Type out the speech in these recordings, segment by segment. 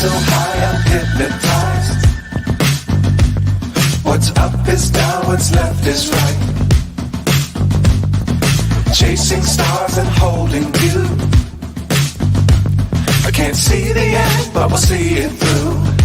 so high I'm hypnotized. What's up is down, what's left is right. Chasing stars and holding you. I can't see the end, but we'll see it through.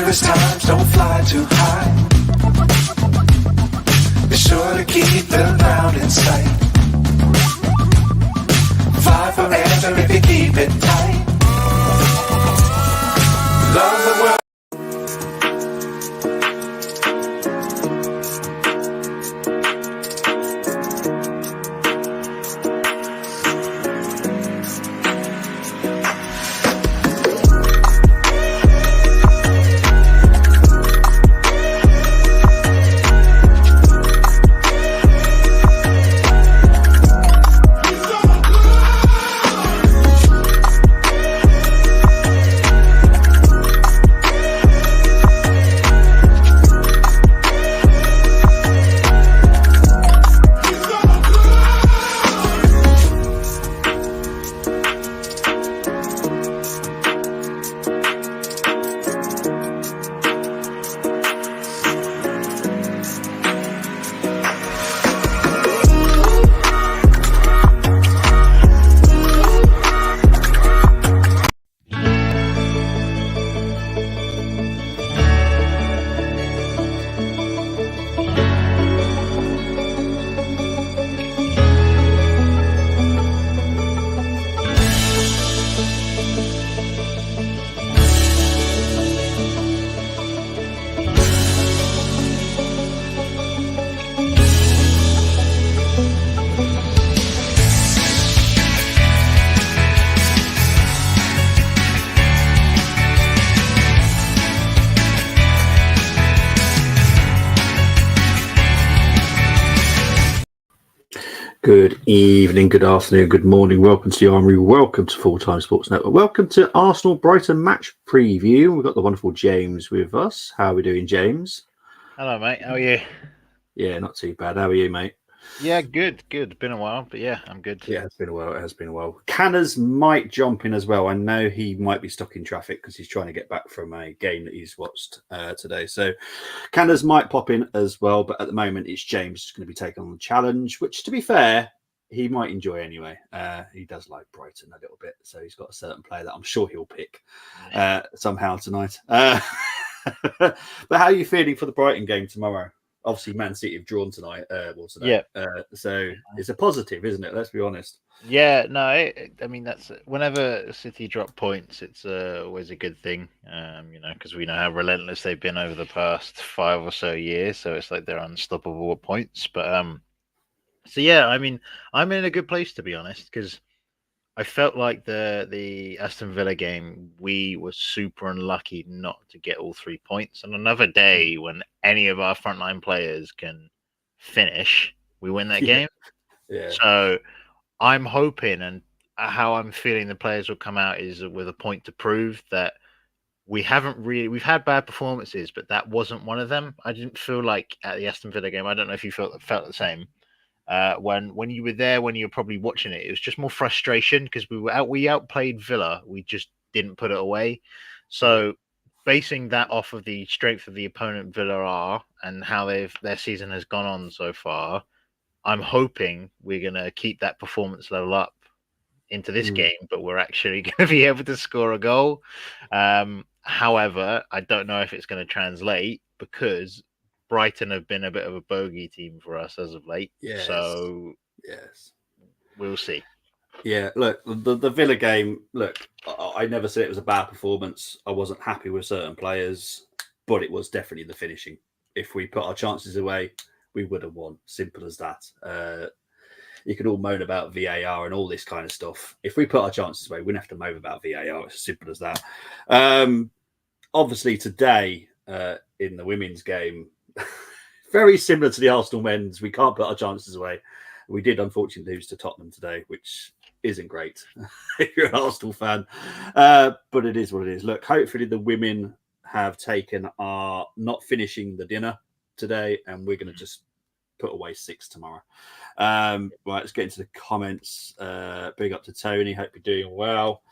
Times don't fly too high. Be sure to keep the ground in sight. Fly forever if you keep it tight. Love the world. Good evening, good afternoon, good morning. Welcome to the Armory. Welcome to Full Time Sports Network. Welcome to Arsenal Brighton match preview. We've got the wonderful James with us. How are we doing, James? Hello, mate. How are you? Yeah, not too bad. How are you, mate? Yeah, good. Been a while, but yeah, I'm good. Yeah, it's been a while. It has been a while. Canners might jump in as well. I know he might be stuck in traffic because he's trying to get back from a game that he's watched today. So Canners might pop in as well. But at the moment, it's James who's going to be taking on the challenge, which, to be fair, he might enjoy anyway. He does like Brighton a little bit. So he's got a certain player that I'm sure he'll pick somehow tonight. But how are you feeling for the Brighton game tomorrow? Obviously, Man City have drawn tonight. Yeah. So it's a positive, isn't it? Let's be honest. Yeah, no, I mean, that's whenever City drop points, it's always a good thing, because we know how relentless they've been over the past 5 or so years. So it's like they're unstoppable at points. But so yeah, I mean, I'm in a good place, to be honest, because I felt like the Aston Villa game, we were super unlucky not to get all 3 points. And another day when any of our frontline players can finish, we win that game. Yeah. So I'm hoping, and how I'm feeling the players will come out is with a point to prove that we've had bad performances, but that wasn't one of them. I didn't feel like at the Aston Villa game, I don't know if you felt the same. When you were there, when you were probably watching it, it was just more frustration because we outplayed Villa. We just didn't put it away. So basing that off of the strength of the opponent Villa are and how their season has gone on so far, I'm hoping we're going to keep that performance level up into this game, but we're actually going to be able to score a goal. However, I don't know if it's going to translate because Brighton have been a bit of a bogey team for us as of late. Yes. So yes, we'll see. Yeah, look, the Villa game, look, I never said it was a bad performance. I wasn't happy with certain players, but it was definitely the finishing. If we put our chances away, we would have won. Simple as that. You could all moan about VAR and all this kind of stuff. If we put our chances away, we wouldn't have to moan about VAR. It's as simple as that. Obviously, today, in the women's game. Very similar to the Arsenal men's. We can't put our chances away. We did unfortunately lose to Tottenham today, which isn't great if you're an Arsenal fan. But it is what it is. Look, hopefully the women have taken our not finishing the dinner today, and we're going to just put away 6 tomorrow. Right, let's get into the comments. Big up to Tony. Hope you're doing well.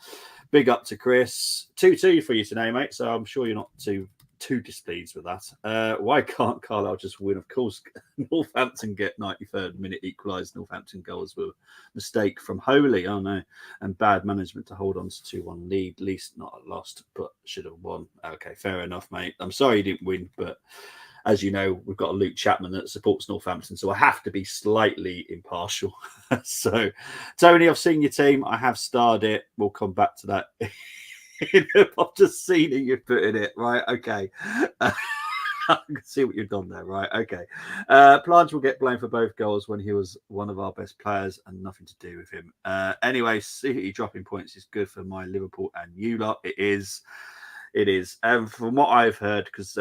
Big up to Chris. 2-2 for you today, mate. So I'm sure you're not too displeased with that. Why can't Carlisle just win? Of course, Northampton get 93rd minute equalised. Northampton goals were a mistake from Holy. Oh no, and bad management to hold on to 2-1 lead. At least not lost, but should have won. Okay, fair enough, mate. I'm sorry you didn't win, but as you know, we've got a Luke Chapman that supports Northampton, so I have to be slightly impartial. So, Tony, I've seen your team. I have starred it. We'll come back to that. I've just seen it. You've put in it. Right, okay. I can see what you've done there. Right, okay. Plange will get blamed for both goals when he was one of our best players and nothing to do with him. Anyway, City dropping points is good for my Liverpool and you lot. It is. It is. From what I've heard, because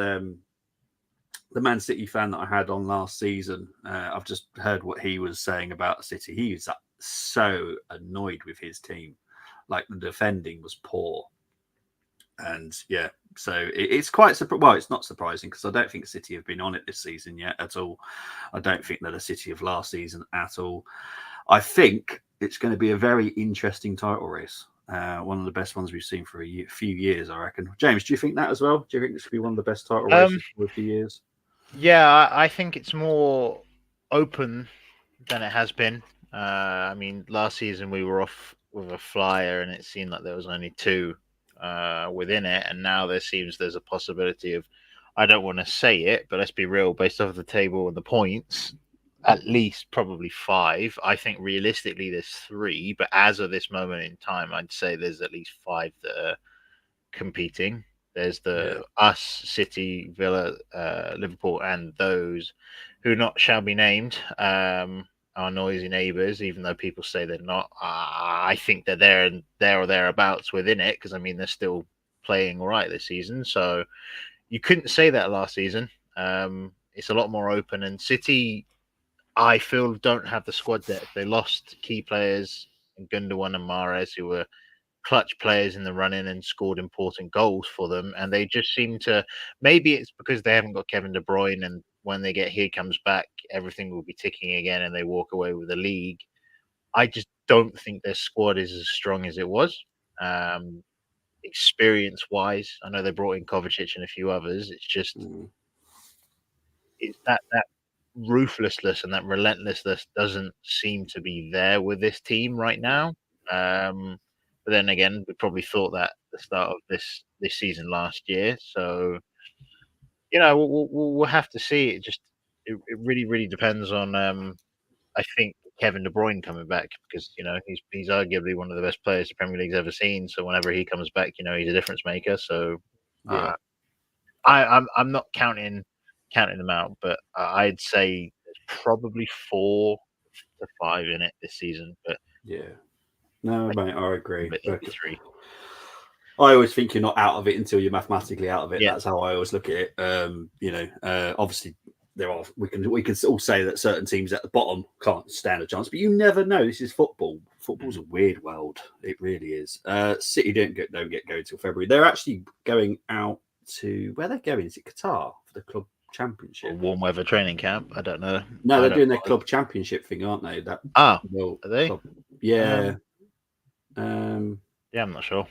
the Man City fan that I had on last season, I've just heard what he was saying about City. He was so annoyed with his team. Like the defending was poor. And yeah, so it's quite well, it's not surprising because I don't think City have been on it this season yet at all. I don't think they're the City of last season at all. I think it's going to be a very interesting title race. One of the best ones we've seen for a few years, I reckon. James, do you think that as well? Do you think this could be one of the best title races for a few years? Yeah, I think it's more open than it has been. I mean, last season we were off with a flyer, and it seemed like there was only 2 within it, and now there's a possibility of, I don't want to say it, but let's be real, based off the table and the points, at least probably 5. I think realistically there's 3, but as of this moment in time, I'd say there's at least 5 that are competing. There's us, City, Villa, Liverpool, and those who not shall be named, our noisy neighbours, even though people say they're not. I think they're there or thereabouts within it, because I mean they're still playing all right this season. So you couldn't say that last season. It's a lot more open, and City, I feel, don't have the squad depth. They lost key players, Gundogan and Mahrez, who were clutch players in the run-in and scored important goals for them, and they just seem to, maybe it's because they haven't got Kevin De Bruyne, and when they get he comes back, everything will be ticking again and they walk away with the league. I just don't think their squad is as strong as it was. Experience-wise, I know they brought in Kovacic and a few others. It's just it's that ruthlessness and that relentlessness doesn't seem to be there with this team right now. But then again, we probably thought that at the start of this season last year. So, you know, we'll have to see. It really depends on, I think, Kevin De Bruyne coming back, because, you know, he's arguably one of the best players the Premier League's ever seen. So whenever he comes back, you know, he's a difference maker. So I'm not counting them out, but I'd say there's probably 4 to 5 in it this season. But yeah. No, mate, I agree. maybe 3. I always think you're not out of it until you're mathematically out of it. Yeah. That's how I always look at it. Obviously we can all say that certain teams at the bottom can't stand a chance, but you never know. This is football. Football's a weird world. It really is. City don't get going till February. They're actually going out to, where they're going. Is it Qatar for the club championship? A warm weather training camp. I don't know. No, they're doing their club championship thing, aren't they? Are they? Club, yeah. Yeah, I'm not sure.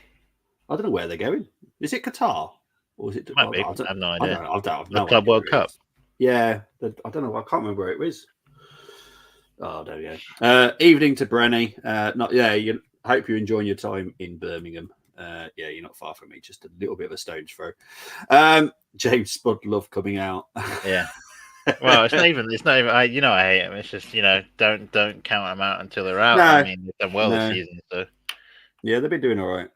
I don't know where they're going. Is it Qatar or is it? Might be. I have no idea. I don't know. The Club World Cup. Yeah, I don't know. I can't remember where it was. Oh, there we go. Evening to Brenny. I hope you're enjoying your time in Birmingham. Yeah, you're not far from me. Just a little bit of a stone's throw. James Spud love coming out. Yeah. Well, it's not even. I hate them. It's just, don't count them out until they're out. No, I mean, they've done well this season, so yeah, they've been doing all right.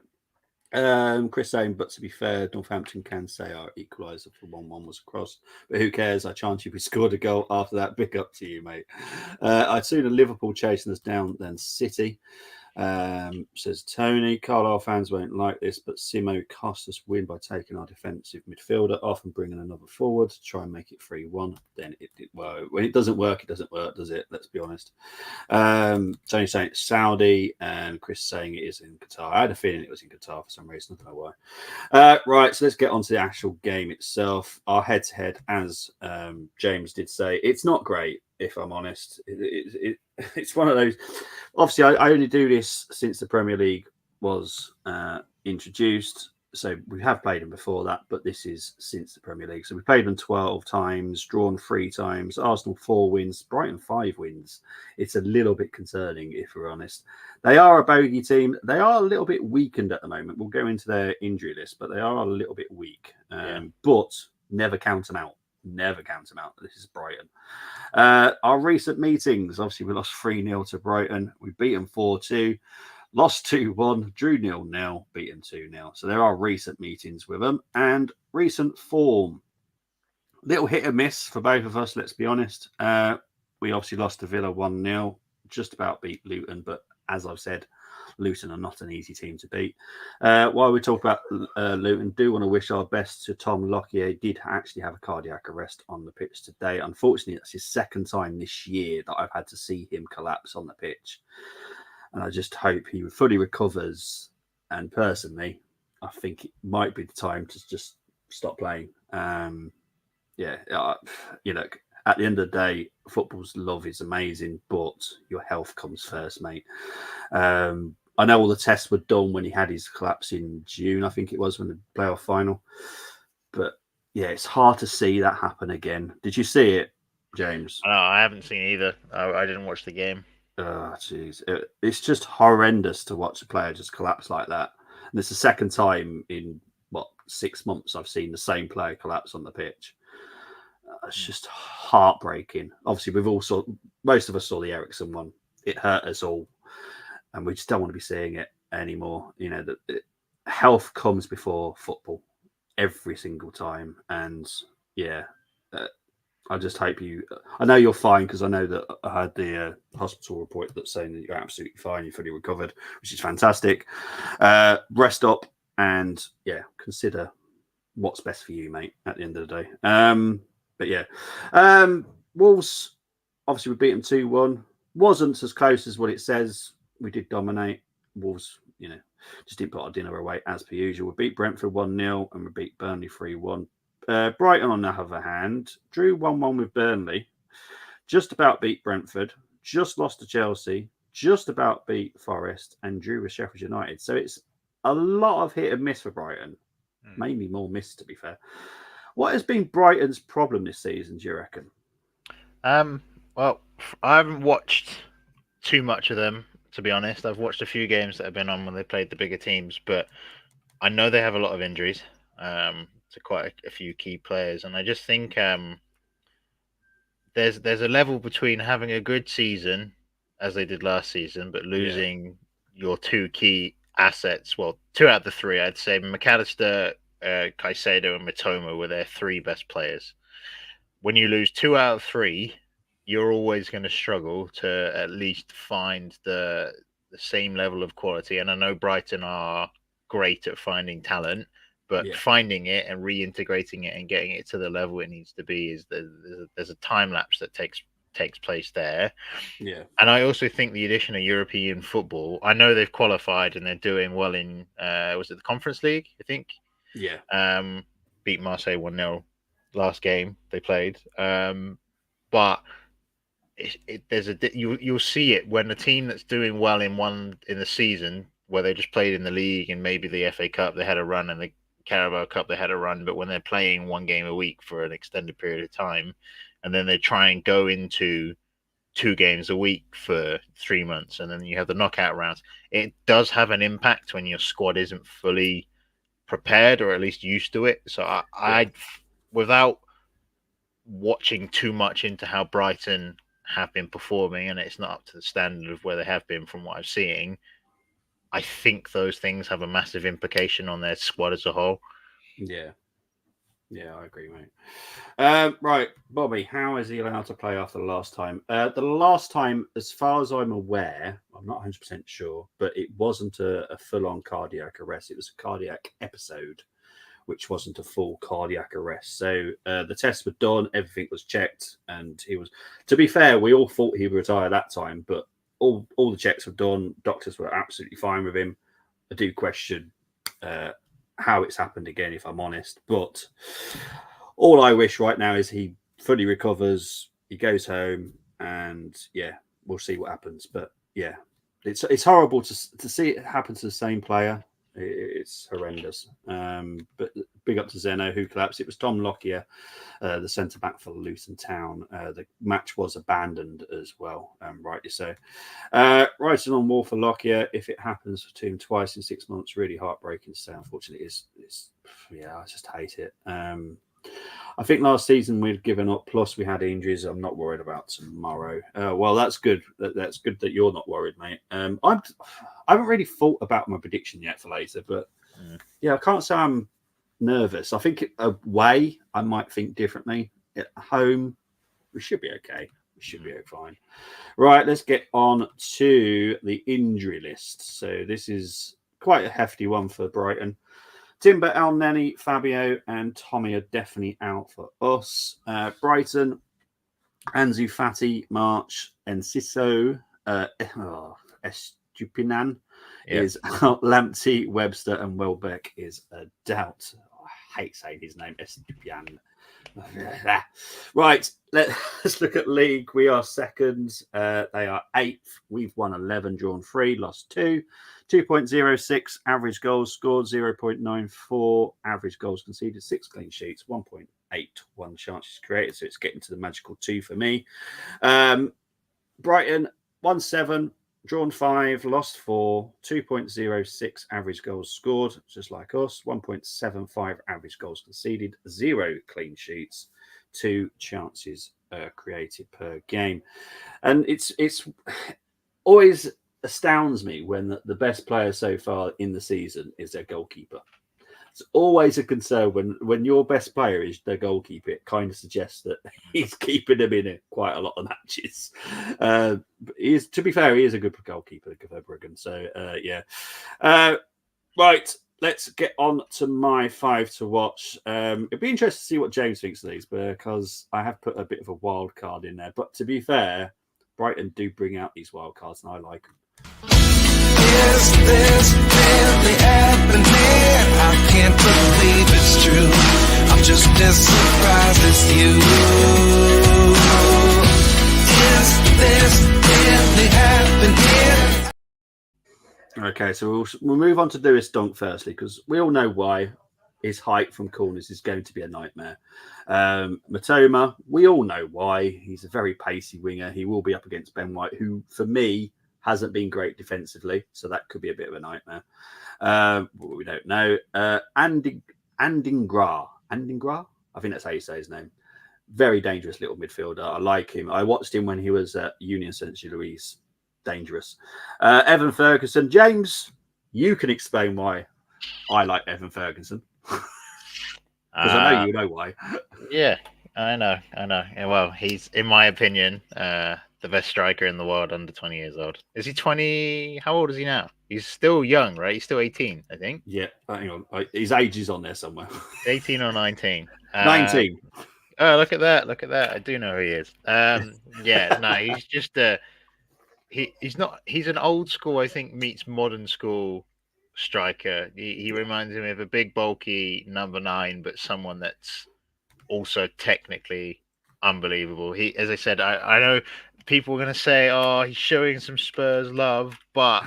Chris saying, but to be fair, Northampton can say our equaliser for 1-1 was a cross. But who cares? I chance you we scored a goal after that. Big up to you, mate. I'd sooner Liverpool chasing us down than City. Says Tony, Carlisle fans won't like this, but Simo cost us win by taking our defensive midfielder off and bringing another forward to try and make it 3-1. Then well, when it doesn't work, does it? Let's be honest. Tony saying it's Saudi, and Chris saying it is in Qatar. I had a feeling it was in Qatar for some reason. I don't know why. Right, so let's get on to the actual game itself. Our head-to-head, as James did say, it's not great, if I'm honest. It's one of those. Obviously, I only do this since the Premier League was introduced. So we have played them before that, but this is since the Premier League. So we played them 12 times, drawn 3 times, Arsenal 4 wins, Brighton 5 wins. It's a little bit concerning, if we're honest. They are a bogey team. They are a little bit weakened at the moment. We'll go into their injury list, but they are a little bit weak. But never count them out. Never count them out. This is Brighton. Our recent meetings, obviously, we lost 3-0 to Brighton. We beat them 4-2. Lost 2-1, drew 0-0, beaten 2-0. So there are recent meetings with them and recent form. Little hit and miss for both of us, let's be honest. We obviously lost to Villa 1-0, just about beat Luton, but as I've said, Luton are not an easy team to beat. While we talk about Luton, do want to wish our best to Tom Lockyer. He did actually have a cardiac arrest on the pitch today. Unfortunately, that's his second time this year that I've had to see him collapse on the pitch. And I just hope he fully recovers. And personally, I think it might be the time to just stop playing. At the end of the day, football's love is amazing, but your health comes first, mate. I know all the tests were done when he had his collapse in June, I think it was, when the playoff final. But yeah, it's hard to see that happen again. Did you see it, James? No, I haven't seen either. I didn't watch the game. Oh, jeez. It's just horrendous to watch a player just collapse like that. And it's the second time in, 6 months I've seen the same player collapse on the pitch. It's just heartbreaking. Obviously, most of us saw the Ericsson one. It hurt us all. And we just don't want to be seeing it anymore. You know, health comes before football every single time. And yeah, I just hope I know you're fine, because I know that I had the hospital report that's saying that you're absolutely fine, you're fully recovered, which is fantastic. Rest up and consider what's best for you, mate, at the end of the day. But yeah, Wolves, obviously we beat them 2-1. Wasn't as close as what it says. We did dominate. Wolves, just didn't put our dinner away as per usual. We beat Brentford 1-0 and we beat Burnley 3-1. Brighton, on the other hand, drew 1-1 with Burnley, just about beat Brentford, just lost to Chelsea, just about beat Forest, and drew with Sheffield United. So it's a lot of hit and miss for Brighton. Mainly more miss, to be fair. What has been Brighton's problem this season, do you reckon? Well, I haven't watched too much of them, to be honest. I've watched a few games that have been on when they played the bigger teams, but I know they have a lot of injuries to quite a few key players, and I just think there's a level between having a good season, as they did last season, but losing your 2 key assets. Well, 2 out of the 3, I'd say. McAllister, Caicedo, and Mitoma were their 3 best players. When you lose 2 out of 3, you're always going to struggle to at least find the same level of quality. And I know Brighton are great at finding talent, but finding it and reintegrating it and getting it to the level it needs to be there's a time lapse that takes place there. Yeah. And I also think the addition of European football, I know they've qualified and they're doing well in was it the Conference League, I think? Yeah. Beat Marseille 1-0 last game they played. But you'll see it when a team that's doing well in the season, where they just played in the league and maybe the FA Cup they had a run and the Carabao Cup they had a run, but when they're playing 1 game a week for an extended period of time, and then they try and go into 2 games a week for 3 months, and then you have the knockout rounds, it does have an impact when your squad isn't fully prepared or at least used to it. So I without watching too much into how Brighton have been performing, and it's not up to the standard of where they have been from what I'm seeing, I think those things have a massive implication on their squad as a whole. Yeah. Yeah, I agree, mate. Right, Bobby, how is he allowed to play after the last time? The last time, as far as I'm aware, I'm not 100% sure, but it wasn't a full on cardiac arrest. It was a cardiac episode, which wasn't a full cardiac arrest. So the tests were done, everything was checked, and he was, to be fair, we all thought he would retire that time, but all the checks were done. Doctors were absolutely fine with him. I do question uh, how it's happened again, if I'm honest. But all I wish right now is he fully recovers, he goes home, and yeah, we'll see what happens. But yeah, it's horrible to see it happen to the same player. It's horrendous. But big up to Zeno who collapsed. It was Tom Lockyer, the centre back for Luton Town. The match was abandoned as well, rightly so. Writing on wall for Lockyer. If it happens to him twice in 6 months, really heartbreaking to say. Unfortunately, it's yeah, I just hate it. I think last season we'd given up. Plus, we had injuries. I'm not worried about tomorrow. Well, that's good. That's good that you're not worried, mate. I haven't really thought about my prediction yet for later, but yeah, I can't say I'm nervous. I think away, I might think differently. At home, we should be okay. We should be fine. Right, let's get on to the injury list. So this is quite a hefty one for Brighton. Timber, El Neni, Fabio, and Tommy are definitely out for us. Brighton, Ansu Fati, March, Enciso, Estupinan is out. Lamptey, Webster, and Welbeck is a doubt. Oh, I hate saying his name, Estupinan. Right, let's look at league. We are second. They are 8th. We've won 11, drawn 3, lost 2. 2.06 average goals scored, 0.94 average goals conceded, 6 clean sheets, 1.81 chances created. So it's getting to the magical 2 for me. Brighton 1-7, drawn 5, lost 4, 2.06 average goals scored, just like us, 1.75 average goals conceded, 0 clean sheets, 2 chances created per game. And it's always astounds me when the best player so far in the season is their goalkeeper. It's always a concern when your best player is their goalkeeper. It kind of suggests that he's keeping them in it quite a lot of matches. To be fair, he is a good goalkeeper, Verbruggen. So yeah. Right, let's get on to my 5 to watch. It'd be interesting to see what James thinks of these because I have put a bit of a wild card in there. But to be fair, Brighton do bring out these wild cards, and I like them. Is this really happening? I can't believe it's true. I'm just as surprised as you. Is this really happening? Okay, so we'll move on to Lewis Dunk firstly, because we all know why. His height from corners is going to be a nightmare. Matoma, we all know why. He's a very pacey winger. He will be up against Ben White, who, for me, hasn't been great defensively, so that could be a bit of a nightmare. We don't know. Andingra, I think that's how you say his name. Very dangerous little midfielder. I like him. I watched him when he was at Union Saint-Louis. Dangerous. Evan Ferguson. James, you can explain why I like Evan Ferguson. Because I know you know why. Yeah, I know. Yeah, well, he's, in my opinion, the best striker in the world under 20 years old. Is he 20? How old is he now? He's still young, right? He's still 18, I think. Yeah, hang on. His age is on there somewhere. 18 or 19. 19. Oh, look at that. I do know who he is. Yeah, no, he's just he's an old school, I think, meets modern school striker. He reminds me of a big, bulky number 9, but someone that's also technically unbelievable. He, as I said, I know people are going to say, "Oh, he's showing some Spurs love," but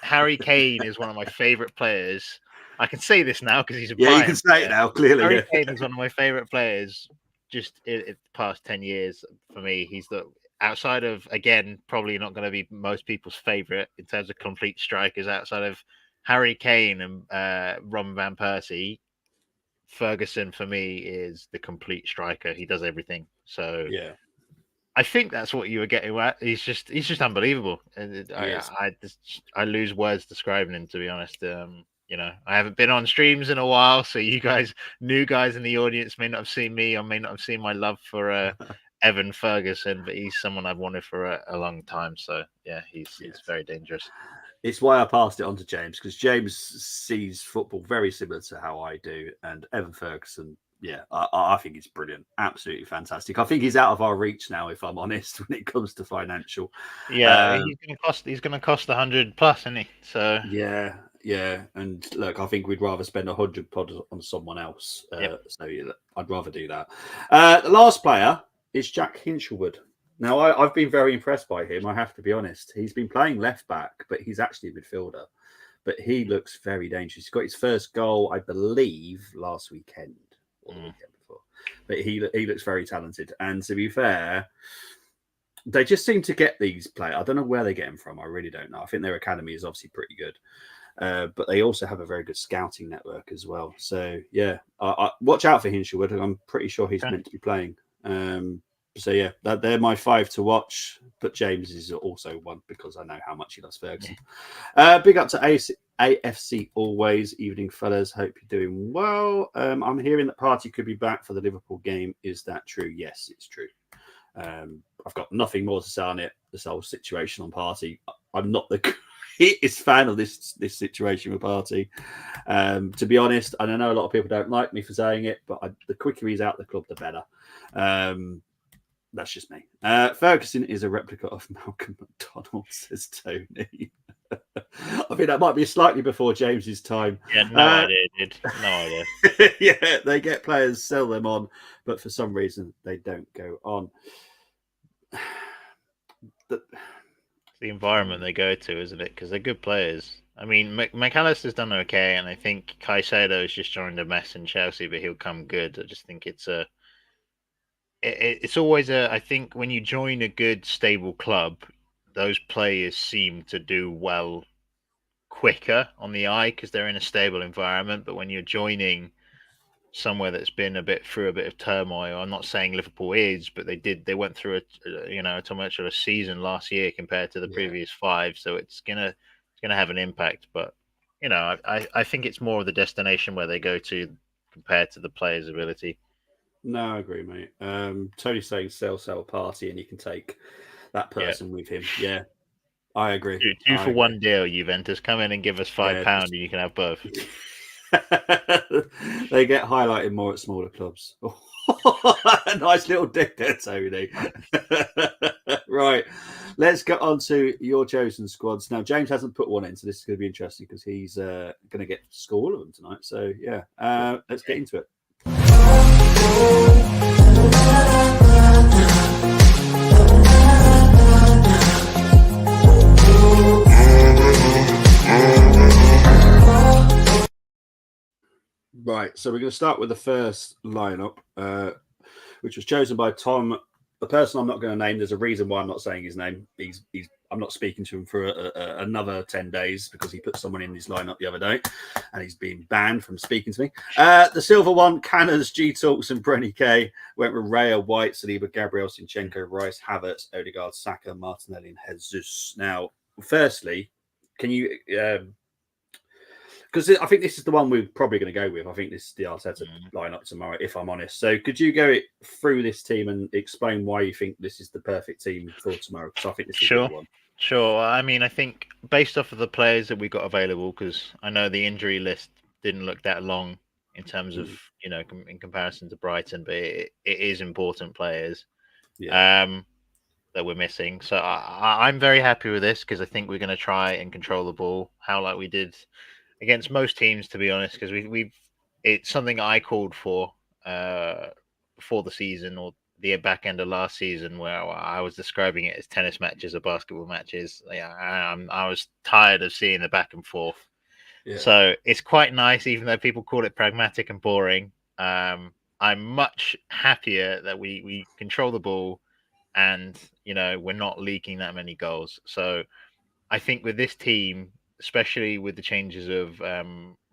Harry Kane is one of my favorite players. I can say this now because he's a you can say it now. Clearly, Harry Kane is one of my favorite players. Just in the past 10 years, for me, he's the outside of, again, probably not going to be most people's favorite in terms of complete strikers. Outside of Harry Kane and Ron Van Persie, Ferguson for me is the complete striker. He does everything. So yeah, I think that's what you were getting at. He's just unbelievable. And I lose words describing him, to be honest. I haven't been on streams in a while, so you guys, new guys in the audience, may not have seen me or may not have seen my love for Evan Ferguson, but he's someone I've wanted for a long time. So yeah, he's very dangerous. It's why I passed it on to James, because James sees football very similar to how I do, and Evan Ferguson. Yeah, I think he's brilliant, absolutely fantastic. I think he's out of our reach now, if I'm honest, when it comes to financial. Yeah, he's gonna cost 100 plus, isn't he? So yeah, and look, I think we'd rather spend 100 pod on someone else. So yeah, I'd rather do that. The last player is Jack Hinchelwood. Now, I've been very impressed by him, I have to be honest. He's been playing left back, but he's actually a midfielder. But he looks very dangerous. He's got his first goal, I believe, last weekend or the weekend before. But he looks very talented. And to be fair, they just seem to get these players. I don't know where they get them from. I really don't know. I think their academy is obviously pretty good. But they also have a very good scouting network as well. So, yeah, watch out for Hinchelwood. I'm pretty sure he's meant to be playing. So yeah, they're my 5 to watch. But James is also one because I know how much he loves Ferguson. Big up to AFC always. Evening, fellas. Hope you're doing well. I'm hearing that Party could be back for the Liverpool game. Is that true? Yes, it's true. I've got nothing more to say on it. This whole situation on Party. I'm not the greatest fan of this situation with Party. To be honest, and I know a lot of people don't like me for saying it, but the quicker he's out the club, the better. That's just me. Ferguson is a replica of Malcolm McDonald, says Tony. I think that might be slightly before James's time. Yeah, no idea, dude. No idea. Yeah, they get players, sell them on, but for some reason they don't go on. The environment they go to, isn't it? Because they're good players. I mean, McAllister's done okay, and I think Caicedo's just joined a mess in Chelsea, but he'll come good. I just think it's always I think when you join a good, stable club, those players seem to do well quicker on the eye because they're in a stable environment. But when you're joining somewhere that's been through a bit of turmoil, I'm not saying Liverpool is, but they went through a tumultuous season last year compared to the previous 5, so it's gonna have an impact. But I think it's more of the destination where they go to compared to the player's ability. No, I agree, mate. Tony's saying sell Party, and you can take that person with him. Yeah, I agree. Two for one deal, Juventus. Come in and give us £5, and you can have both. They get highlighted more at smaller clubs. Nice little dick there, Tony. Right, let's get on to your chosen squads. Now, James hasn't put one in, so this is going to be interesting because he's going to get to score all of them tonight. So, yeah, let's get into it. Right, so we're going to start with the first lineup, which was chosen by Tom. The person I'm not going to name, there's a reason why I'm not saying his name. I'm not speaking to him for another 10 days because he put someone in his lineup the other day and he's been banned from speaking to me. The silver one, Canners, G Talks, and Brenny K went with Raya, White, Saliba, Gabriel, Sinchenko, Rice, Havertz, Odegaard, Saka, Martinelli, and Jesus. Now, firstly, can you because I think this is the one we're probably going to go with. I think this is the Arteta lineup tomorrow, if I'm honest. So could you go through this team and explain why you think this is the perfect team for tomorrow? Because I think this is a good one. Sure. I mean, I think based off of the players that we got available, because I know the injury list didn't look that long in terms of, in comparison to Brighton, but it is important players that we're missing. So I'm very happy with this because I think we're going to try and control the ball like we did against most teams, to be honest, because it's something I called for before the season or the back end of last season, where I was describing it as tennis matches or basketball matches. I was tired of seeing the back and forth. Yeah. So it's quite nice, even though people call it pragmatic and boring. I'm much happier that we control the ball and, we're not leaking that many goals. So I think with this team, especially with the changes of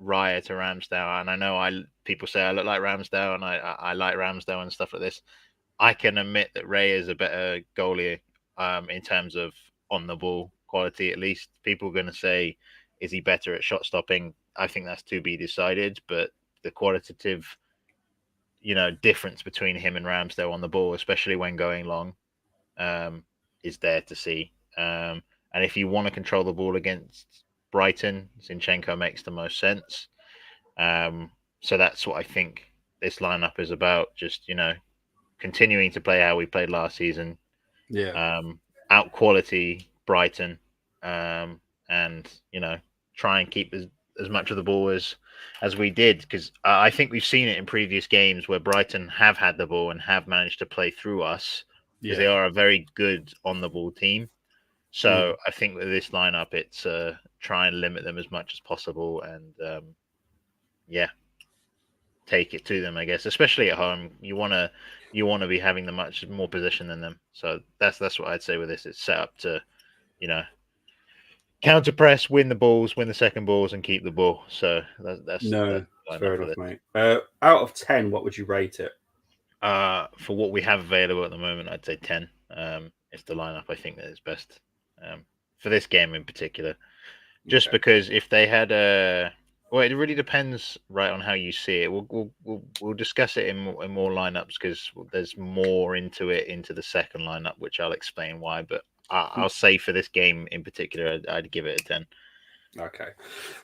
Raya to Ramsdale, and I know people say I look like Ramsdale, and I like Ramsdale and stuff like this. I can admit that Ray is a better goalie in terms of on the ball quality. At least people are going to say, is he better at shot stopping? I think that's to be decided. But the qualitative, difference between him and Ramsdale on the ball, especially when going long, is there to see. And if you want to control the ball against Brighton, Zinchenko makes the most sense. So that's what I think this lineup is about. Just continuing to play how we played last season, Yeah. out quality Brighton, and try and keep as much of the ball as we did, because I think we've seen it in previous games where Brighton have had the ball and have managed to play through us, because they Yeah. are a very good on the ball team. So Mm. I think with this lineup, it's try and limit them as much as possible, and yeah, take it to them. I guess, especially at home, you want to be having the much more possession than them. So that's what I'd say with this. It's set up to you know counter press, win the balls, win the second balls, and keep the ball. So that's No, the lineup fair for enough, this. mate. Out of 10, what would you rate it? For what we have available at the moment, I'd say 10. It's the lineup I think that is best for this game in particular. Just Okay. because if they had well, it really depends, right, on how you see it. We'll discuss it in more lineups, because there's more into the second lineup, which I'll explain why. But I'll say for this game in particular, I'd give it a 10. Okay.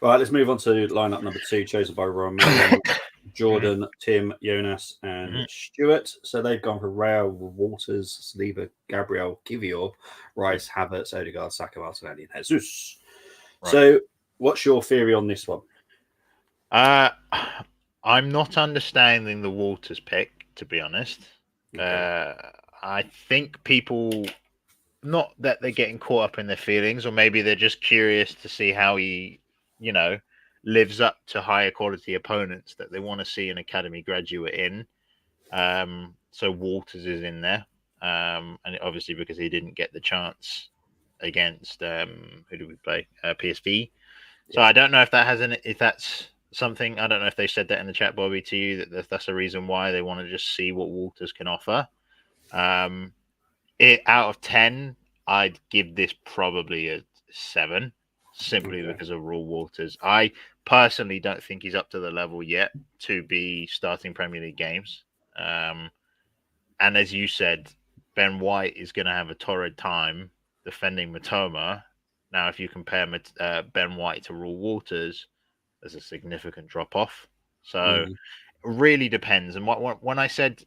Right, let's move on to lineup number 2, chosen by Romain, Mhm, Jordan, Tim, Jonas, and mhm. Stuart. So they've gone for Rail, Waters, Saliba, Gabriel, Kivior, Yeah, Rice, Havertz, Odegaard, Saka, Martinelli, and Jesus. right. So, what's your theory on this one? Uh, I'm not understanding the Walters pick, to be honest. Okay. Uh, I think people, not that they're getting caught up in their feelings, or maybe they're just curious to see how he, you know, lives up to higher quality opponents that they want to see an academy graduate in. So Walters is in there, and obviously because he didn't get the chance against who did we play? PSV. So Yeah. I don't know if that's something. I don't know if they said that in the chat, Bobby, to you, that's a reason why they want to just see what Walters can offer. Um, out of 10, I'd give this probably a 7, simply Okay. because of Raw Waters. I personally don't think he's up to the level yet to be starting Premier League games. Um, and as you said, Ben White is going to have a torrid time defending Matoma. Now, if you compare Ben White to Raw Waters, there's a significant drop off. So it Mhm. really depends. And when I said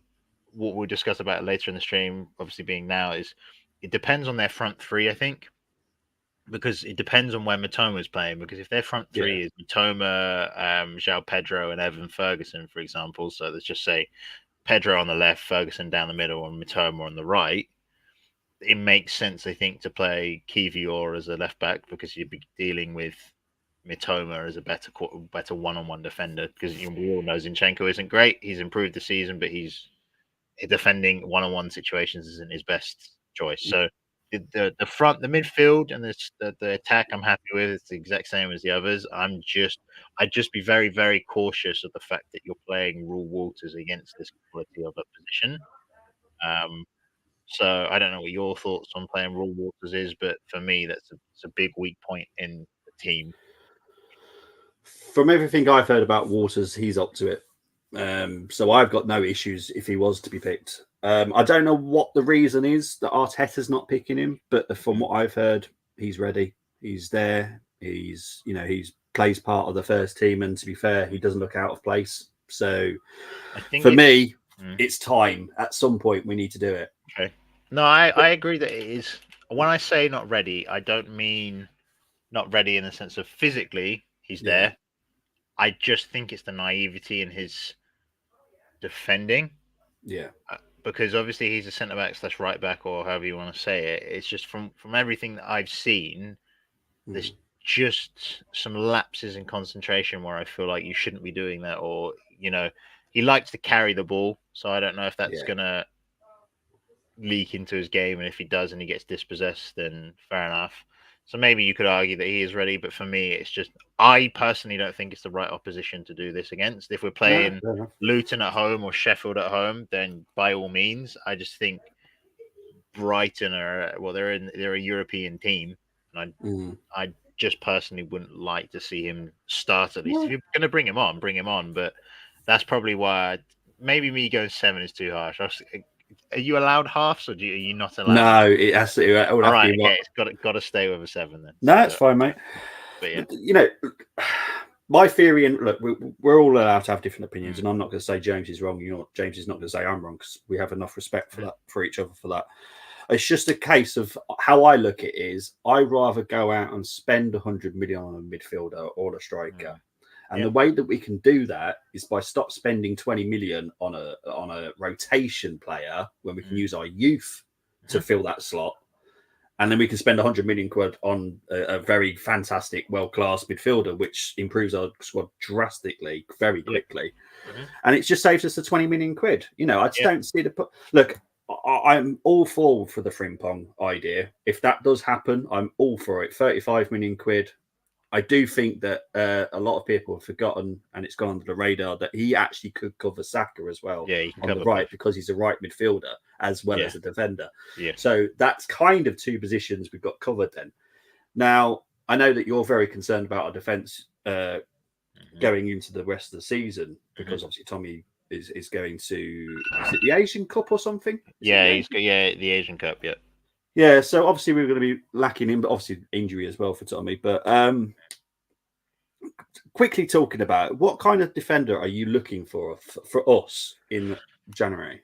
what we'll discuss about later in the stream, obviously being now, is it depends on their front three, I think, because it depends on where Matoma is playing. Because if their front Yeah. three is Matoma, João Pedro, and Evan Ferguson, for example, so let's just say Pedro on the left, Ferguson down the middle, and Matoma on the right, it makes sense, I think, to play Kivior as a left back, because you'd be dealing with Mitoma as a better one-on-one defender, because we all know Zinchenko isn't great. He's improved the season, but he's defending one-on-one situations isn't his best choice. So the front, the midfield, and the attack, I'm happy with. It's the exact same as the others. I'd just be very very cautious of the fact that you're playing Rule Walters against this quality of a position. Um, so I don't know what your thoughts on playing Rule Walters is, but for me, it's a big weak point in the team. From everything I've heard about Waters, he's up to it. So I've got no issues if he was to be picked. I don't know what the reason is that Arteta's not picking him, but from Mm. what I've heard, he's ready. He's there. He's plays part of the first team, and to be fair, he doesn't look out of place. So I think for it's me, it's time. At some point, we need to do it. okay. No, I agree that it is. When I say not ready, I don't mean not ready in the sense of physically he's Yeah, there. I just think it's the naivety in his defending, yeah, because obviously he's a centre back slash right back, or however you want to say it. It's just from everything that I've seen, there's mm, just some lapses in concentration where I feel like you shouldn't be doing that, or he likes to carry the ball, so I don't know if that's yeah. gonna leak into his game, and if he does and he gets dispossessed, then fair enough. So maybe you could argue that he is ready, but for me, it's just I personally don't think it's the right opposition to do this against. If we're No, playing fair enough. Luton at home or Sheffield at home, then by all means. I just think Brighton are, well, they're a European team, and Mm, I just personally wouldn't like to see him start at least. If you're going to bring him on, bring him on. But that's probably why maybe me going 7 is too harsh. Are you allowed halves, or are you not allowed? No, it has to. It would All have right, to be okay, it's got to stay with a 7 then. No, it's fine, mate. But yeah, you know, my theory, and look, we're all allowed to have different opinions, and I'm not going to say James is wrong. James is not going to say I'm wrong, because we have enough respect for that, for each other, for that. It's just a case of how I look at it is I'd rather go out and spend 100 million on a midfielder or a striker. And the way that we can do that is by stop spending 20 million on a rotation player when we can use our youth to fill that slot. And then we can spend 100 million quid on a very fantastic, world-class midfielder, which improves our squad drastically, very quickly. And it just saves us the 20 million quid. I just don't see the... Look, I'm all for the Frimpong idea. If that does happen, I'm all for it. 35 million quid. I do think that a lot of people have forgotten, and it's gone under the radar, that he actually could cover Saka as well on the right, because he's a right midfielder as well as a defender. So that's kind of two positions we've got covered then. Now, I know that you're very concerned about our defence going into the rest of the season, because obviously Tommy is going to... Is it the Asian Cup or something? the Asian Cup, Yeah, so obviously we're going to be lacking him, but obviously injury as well for Tommy. But quickly talking about it, what kind of defender are you looking for us in January?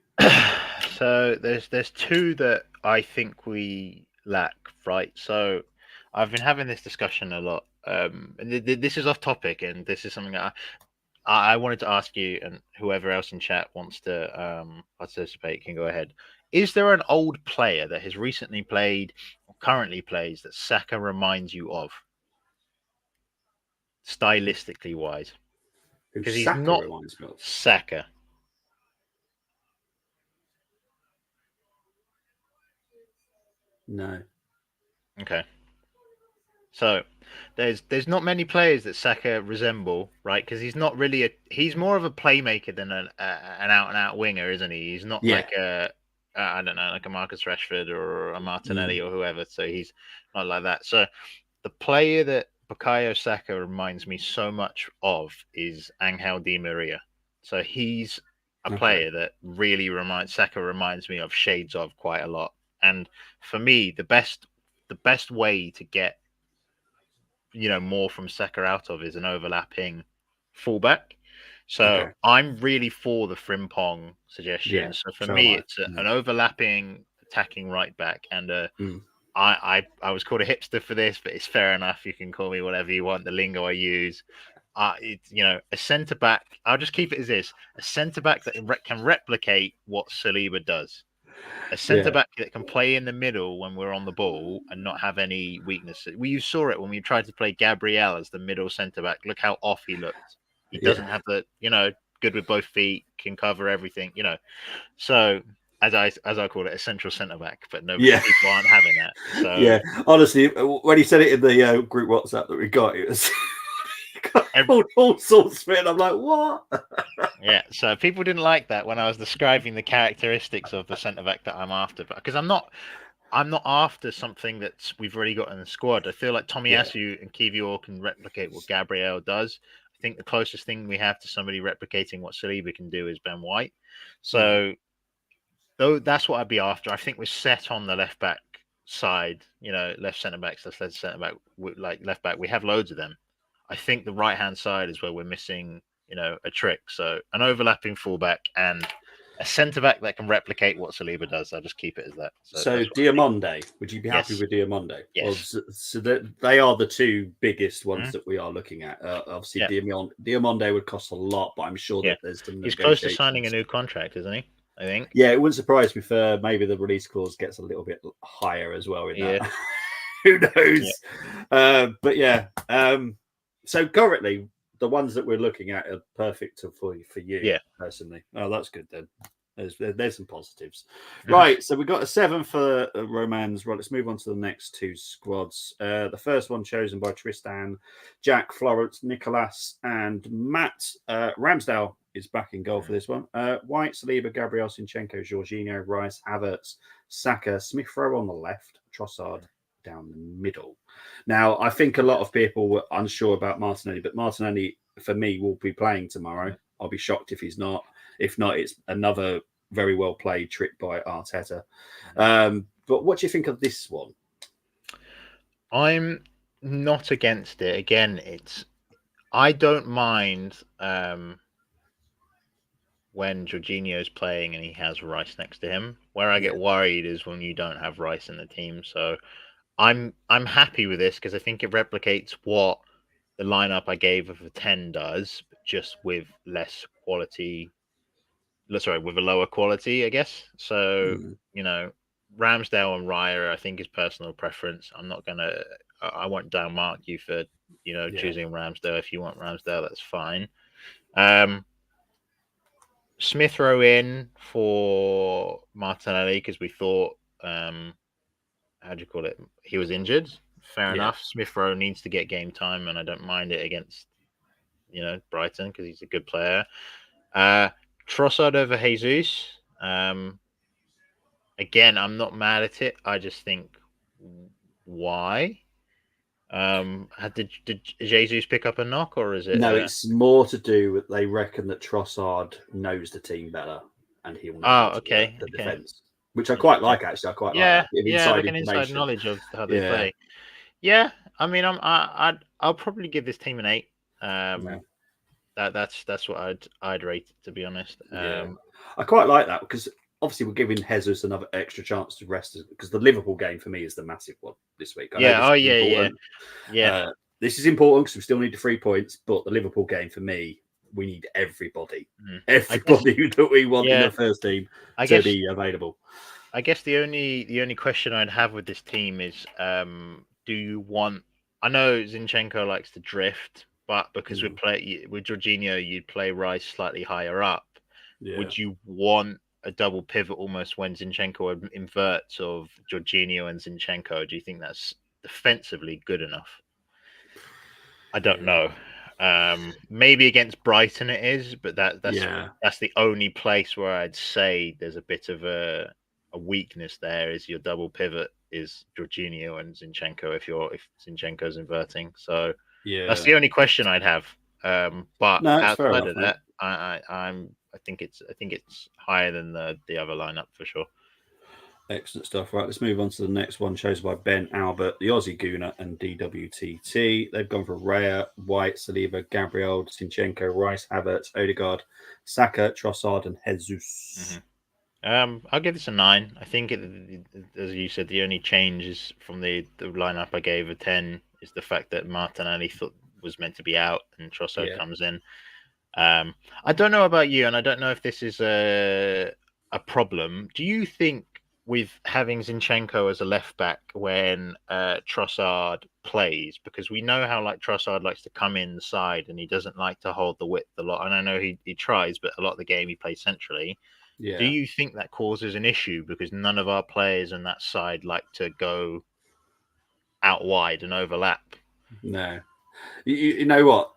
So there's two that I think we lack, right? So I've been having this discussion a lot. And this is off topic, and this is something that I wanted to ask you, and whoever else in chat wants to participate can go ahead. Is there an old player that has recently played or currently plays that Saka reminds you of, stylistically wise? Because he's not reminds me of? Saka. No. Okay. So there's not many players that Saka resemble, right? Because he's not really he's more of a playmaker than an out and out winger, isn't he? He's not like I don't know, like a Marcus Rashford or a Martinelli or whoever. So he's not like that. So the player that Bukayo Saka reminds me so much of is Angel Di Maria. So he's a player that really Saka reminds me of, shades of, quite a lot. And for me, the best way to get more from Saka out of is an overlapping fullback. So I'm really for the Frimpong suggestion. So for me, it's an overlapping attacking right back, and I was called a hipster for this, but it's fair enough. You can call me whatever you want. The lingo I use, it's a centre back. I'll just keep it as this: a centre back that can replicate what Saliba does. A centre back that can play in the middle when we're on the ball and not have any weaknesses. You saw it when we tried to play Gabriel as the middle centre back. Look how off he looked. He doesn't have the, good with both feet, can cover everything, So as I call it, a central centre back, but no people aren't having that. So honestly, when he said it in the group WhatsApp that we got, it was all sorts of it. I'm like, what? So people didn't like that when I was describing the characteristics of the centre back that I'm after, because I'm not after something that we've already got in the squad. I feel like Tomiyasu and Kiwior can replicate what Gabriel does. I think the closest thing we have to somebody replicating what Saliba can do is Ben White. So though that's what I'd be after. I think we're set on the left back side, left centre backs, left centre back, like left back. We have loads of them. I think the right hand side is where we're missing, a trick. So an overlapping fullback and a centre back that can replicate what Saliba does. I'll just keep it as that. So Diamonde, would you be happy with Diamonde? Yes. So they are the two biggest ones that we are looking at. Obviously, Diamonde would cost a lot, but I'm sure that there's some. He's close to signing a new contract, isn't he? I think. Yeah, it wouldn't surprise me if maybe the release clause gets a little bit higher as well in that. Who knows? So currently, the ones that we're looking at are perfect for you personally. Oh, that's good then. There's some positives. Right, so we've got a 7 for Romans. Right, let's move on to the next two squads. The first one chosen by Tristan, Jack, Florence, Nicholas, and Matt. Ramsdale is back in goal for this one. White, Saliba, Gabriel, Sinchenko, Jorginho, Rice, Havertz, Saka, Smith-Rowe on the left, Trossard, down the middle. Now, I think a lot of people were unsure about Martinelli, but Martinelli, for me, will be playing tomorrow. I'll be shocked if he's not. If not, it's another very well played trick by Arteta. But what do you think of this one? I'm not against it. Again, I don't mind when Jorginho's playing and he has Rice next to him. Where I get worried is when you don't have Rice in the team. So I'm happy with this because I think it replicates what the lineup I gave of a 10 does, but just with less quality. Sorry, with a lower quality, I guess. So Ramsdale and Raya, I think, is personal preference. I'm not gonna. I won't downmark you for choosing Ramsdale. If you want Ramsdale, that's fine. Smith Rowe in for Martinelli because we thought, how do you call it? He was injured. Fair enough. Smith Rowe needs to get game time, and I don't mind it against Brighton because he's a good player. Trossard over Jesus. Again, I'm not mad at it. I just think why? Did Jesus pick up a knock, or is it? No, it's more to do with they reckon that Trossard knows the team better and he'll know the defense, which I quite like. Actually, I quite like that. Like an inside knowledge of how they play. Yeah, I mean, I'll probably give this team an 8. That's what I'd rate it, to be honest. I quite like that because obviously we're giving Jesus another extra chance to rest because the Liverpool game for me is the massive one this week. This is important because we still need the 3 points, but the Liverpool game for me, we need everybody that we want in the first team to be available. I guess the only question I'd have with this team is, do you want? I know Zinchenko likes to drift, but because we play with Jorginho, you'd play Rice slightly higher up. Yeah. Would you want a double pivot almost when Zinchenko inverts of Jorginho and Zinchenko? Do you think that's defensively good enough? I don't know. Maybe against Brighton it is, but that's the only place where I'd say there's a bit of a weakness there. Is your double pivot is Jorginho and Zinchenko if Zinchenko's inverting. So that's the only question I'd have. But outside of that, I think it's higher than the other lineup for sure. Excellent stuff. Right, let's move on to the next one, chosen by Ben Albert, the Aussie Gooner and DWTT. They've gone for Raya, White, Saliba, Gabriel, Zinchenko, Rice, Havertz, Odegaard, Saka, Trossard, and Jesus. I'll give this a 9. I think, as you said, the only change is from the lineup I gave a 10 is the fact that Martinelli was meant to be out and Trossard comes in. I don't know about you, and I don't know if this is a problem. Do you think with having Zinchenko as a left back when Trossard plays, because we know how Trossard likes to come inside and he doesn't like to hold the width a lot, and I know he tries, but a lot of the game he plays centrally. Yeah. Do you think that causes an issue because none of our players on that side like to go out wide and overlap? No. You know what?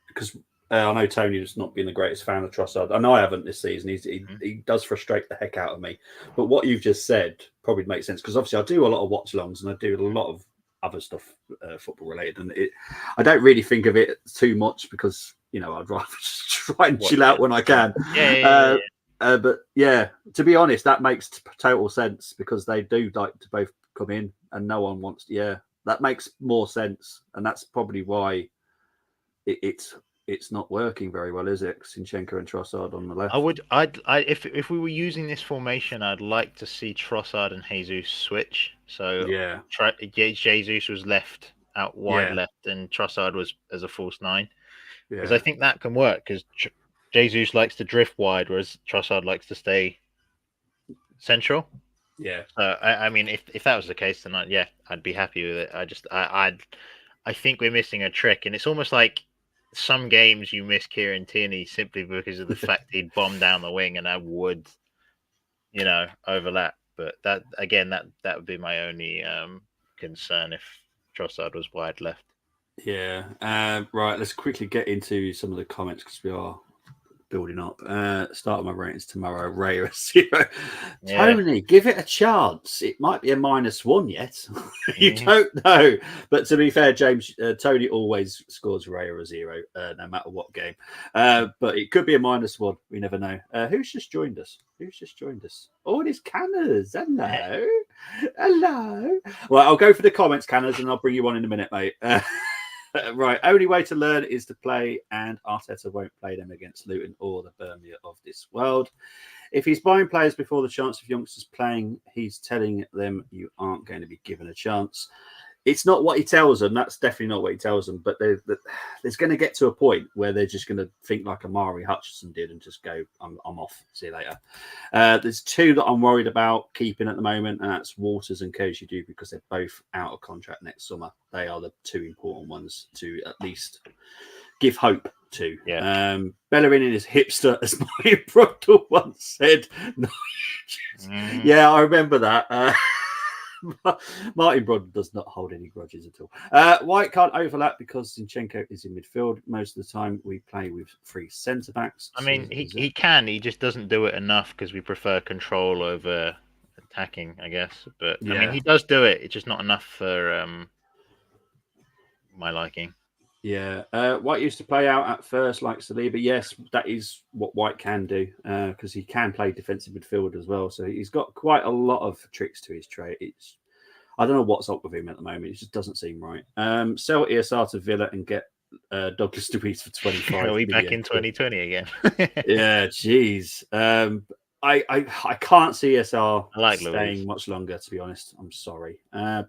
Because I know Tony's not been the greatest fan of Trossard. I know I haven't this season. He does frustrate the heck out of me. But what you've just said probably makes sense because obviously I do a lot of watch-alongs and I do a lot of other stuff football related. And I don't really think of it too much because, I'd rather just try and chill out when I can. But to be honest, that makes total sense because they do like to both come in and no one wants to. Yeah, that makes more sense. And that's probably why it's not working very well, is it? Zinchenko and Trossard on the left. If we were using this formation, I'd like to see Trossard and Jesus switch. So Jesus was left out wide left, and Trossard was as a false 9. Because I think that can work. Because Jesus likes to drift wide, whereas Trossard likes to stay central. Yeah. I mean, if that was the case, then I'd be happy with it. I think we're missing a trick, and it's almost like some games you miss Kieran Tierney simply because of the fact he'd bomb down the wing and I would, overlap. But that would be my only concern if Trossard was wide left. Yeah. Right. Let's quickly get into some of the comments because we are building up. Start my ratings tomorrow. Raya 0. Yeah. Tony, give it a chance. It might be a -1 yet. You Mhm. don't know. But to be fair, James, Tony always scores Raya 0, no matter what game. But it could be a -1. We never know. Who's just joined us? Oh, it is Canners. Hello. Hello. Well, I'll go for the comments, Canners, and I'll bring you on in a minute, mate. Right, only way to learn is to play, and Arteta won't play them against Luton or the Birmingham of this world. If he's buying players before the chance of youngsters playing, he's telling them you aren't going to be given a chance. It's not what he tells them. That's definitely not what he tells them. But there's going to get to a point where they're just going to think like Amari Hutchinson did and just go, I'm off. See you later. There's two that I'm worried about keeping at the moment, and that's Waters and Kojidu, because they're both out of contract next summer. They are the two important ones to at least give hope to. Yeah. Bellerin in his hipster, as my brother once said. No, yeah, I remember that. Martin Broad does not hold any grudges at all. White can't overlap because Zinchenko is in midfield. Most of the time we play with 3 centre backs. I mean, he can. He just doesn't do it enough because we prefer control over attacking, I guess. But I mean, he does do it. It's just not enough for my liking. Yeah, White used to play out at first like Saliba. Yes, that is what White can do because he can play defensive midfield as well. So he's got quite a lot of tricks to his trade. I don't know what's up with him at the moment. It just doesn't seem right. Sell ESR to Villa and get Douglas Luiz for 25. Are we back in 2020 again? Yeah, jeez. I can't see ESR staying Luiz much longer, to be honest. I'm sorry.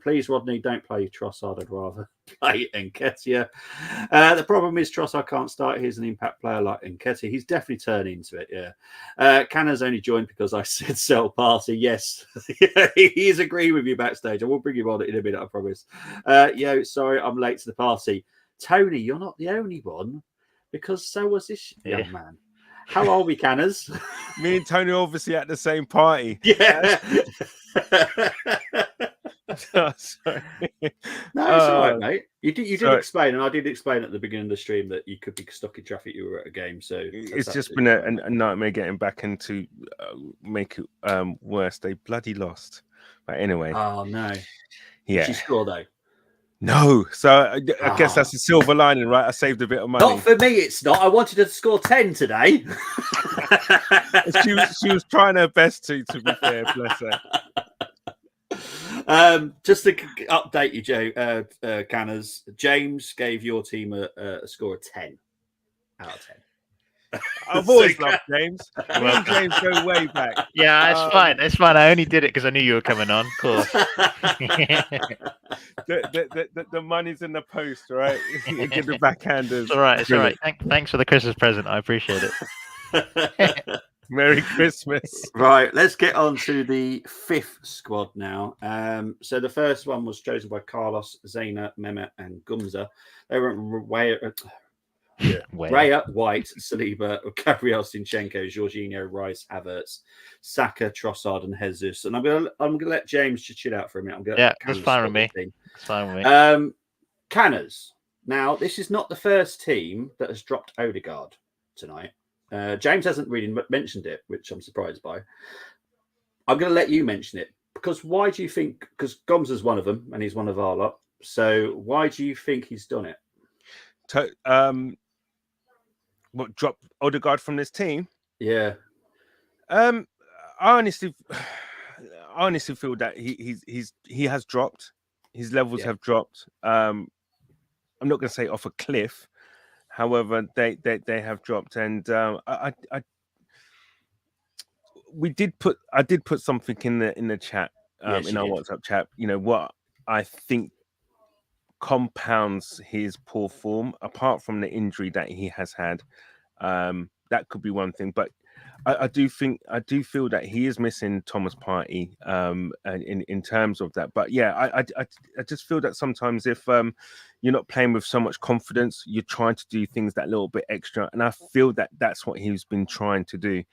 Please, Rodney, don't play Trossard. I'd rather play Nketiah. The problem is Trossard can't start. He's an impact player like Nketiah. He's definitely turning into it, yeah. Canna's only joined because I said sell party. Yes, he's agreeing with you backstage. I will bring you on in a minute, I promise. Sorry, I'm late to the party. Tony, you're not the only one, because so was this young man. How are we, Canners? Me and Tony obviously at the same party. Yeah. Oh, sorry. No, it's all right, mate. You did explain, and I did explain at the beginning of the stream that you could be stuck in traffic. You were at a game, so it's just been a nightmare getting back into make it worse. They bloody lost. But anyway. Oh no. Yeah. Did you score though? No, so I guess that's a silver lining, right? I saved a bit of money. Not for me, it's not. I wanted her to score 10 today. she was trying her best to be fair, bless her. Just to update you, Joe, Canners, James gave your team a score of 10 out of 10. I've always loved James. Me and James go way back. Yeah, it's fine. It's fine. I only did it because I knew you were coming on. Of course. The money's in the post, right? You get the backhanders. It's all right. It's all right. Thanks for the Christmas present. I appreciate it. Merry Christmas. Right, let's get on to the 5th squad now. So the first one was chosen by Carlos, Zaina, Mehmet, and Gumza. They were Raya, White, Saliba, Gabriel Zinchenko, Jorginho, Rice, Havertz, Saka, Trossard, and Jesus. And I'm gonna let James chill out for a minute. That's fine with me. It's fine with me. Canners. Now, this is not the first team that has dropped Odegaard tonight. James hasn't really mentioned it, which I'm surprised by. I'm going to let you mention it because why do you think? Because Gomza's one of them, and he's one of our lot. So why do you think he's done it? What, drop Odegaard from this team? Yeah. I honestly feel that he has dropped. His levels have dropped. I'm not going to say off a cliff. However, they have dropped, and I did put something in the chat in our WhatsApp chat. You know what I think compounds his poor form, apart from the injury that he has had. That could be one thing, but I do feel that he is missing Thomas Partey in terms of that. But yeah, I just feel that sometimes if you're not playing with so much confidence, you're trying to do things that little bit extra, and I feel that that's what he's been trying to do.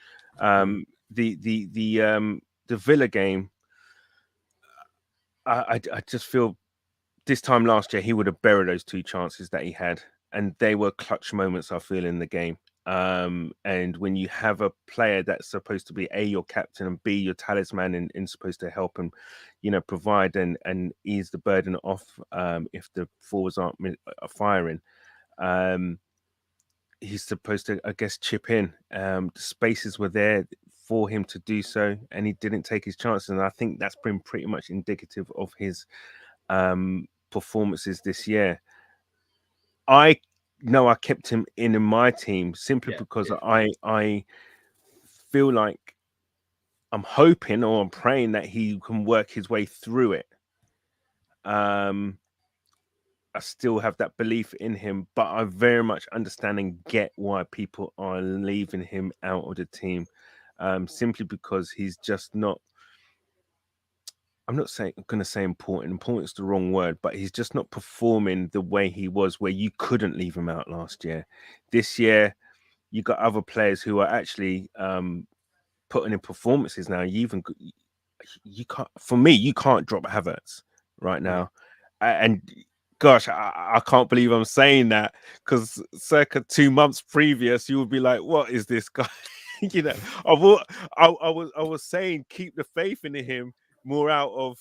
The Villa game, I just feel this time last year he would have buried those 2 chances that he had, and they were clutch moments, I feel, in the game. And when you have a player that's supposed to be A, your captain, and B, your talisman, and supposed to help and, provide and ease the burden off if the forwards aren't firing, he's supposed to, I guess, chip in. The spaces were there for him to do so, and he didn't take his chances. And I think that's been pretty much indicative of his performances this year. I know I kept him in my team simply because I feel like I'm hoping or I'm praying that he can work his way through it. I still have that belief in him, but I very much understand and get why people are leaving him out of the team, simply because he's just not. I'm not going to say important. Important's the wrong word, but he's just not performing the way he was, where you couldn't leave him out last year. This year, you got other players who are actually putting in performances now. You can't. For me, you can't drop Havertz right now, and gosh, I can't believe I'm saying that, because circa 2 months previous, you would be like, "What is this guy?" I was saying keep the faith in him more out of,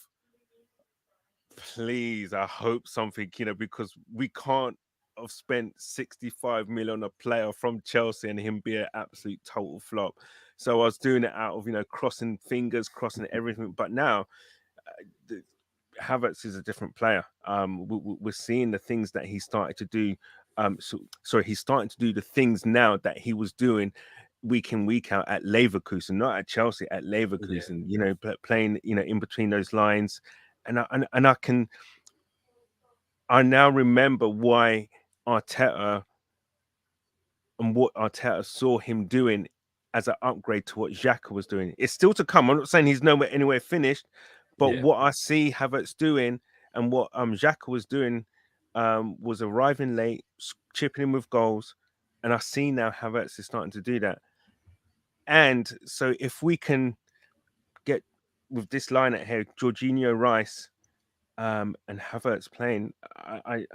please, I hope something, because we can't have spent 65 million on a player from Chelsea and him be an absolute total flop. So I was doing it out of, crossing fingers, crossing everything. But now Havertz is a different player. We're seeing the things that he started to do. He's starting to do the things now that he was doing week in, week out at Leverkusen, not at Chelsea, at Leverkusen. Playing, in between those lines, and I now remember why Arteta and what Arteta saw him doing as an upgrade to what Xhaka was doing. It's still to come. I'm not saying he's anywhere finished, but what I see Havertz doing and what Xhaka was doing was arriving late, chipping in with goals, and I see now Havertz is starting to do that. And so if we can get with this line at here, Jorginho, Rice, and Havertz playing, I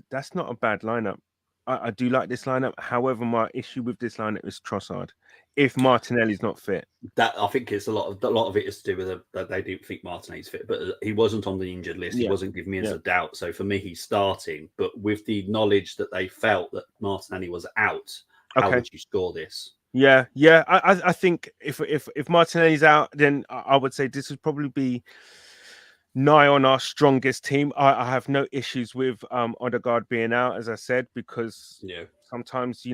that's not a bad lineup. I do like this lineup. However, my issue with this lineup is Trossard. If Martinelli's not fit, that I think it's a lot of it is to do with that they do think Martinelli's fit, but he wasn't on the injured list. He wasn't giving me as a doubt. So for me, he's starting. But with the knowledge that they felt that Martinelli was out, how would you score this? Yeah. I think if Martinelli's out, then I would say this would probably be nigh on our strongest team. I have no issues with Odegaard being out, as I said, because sometimes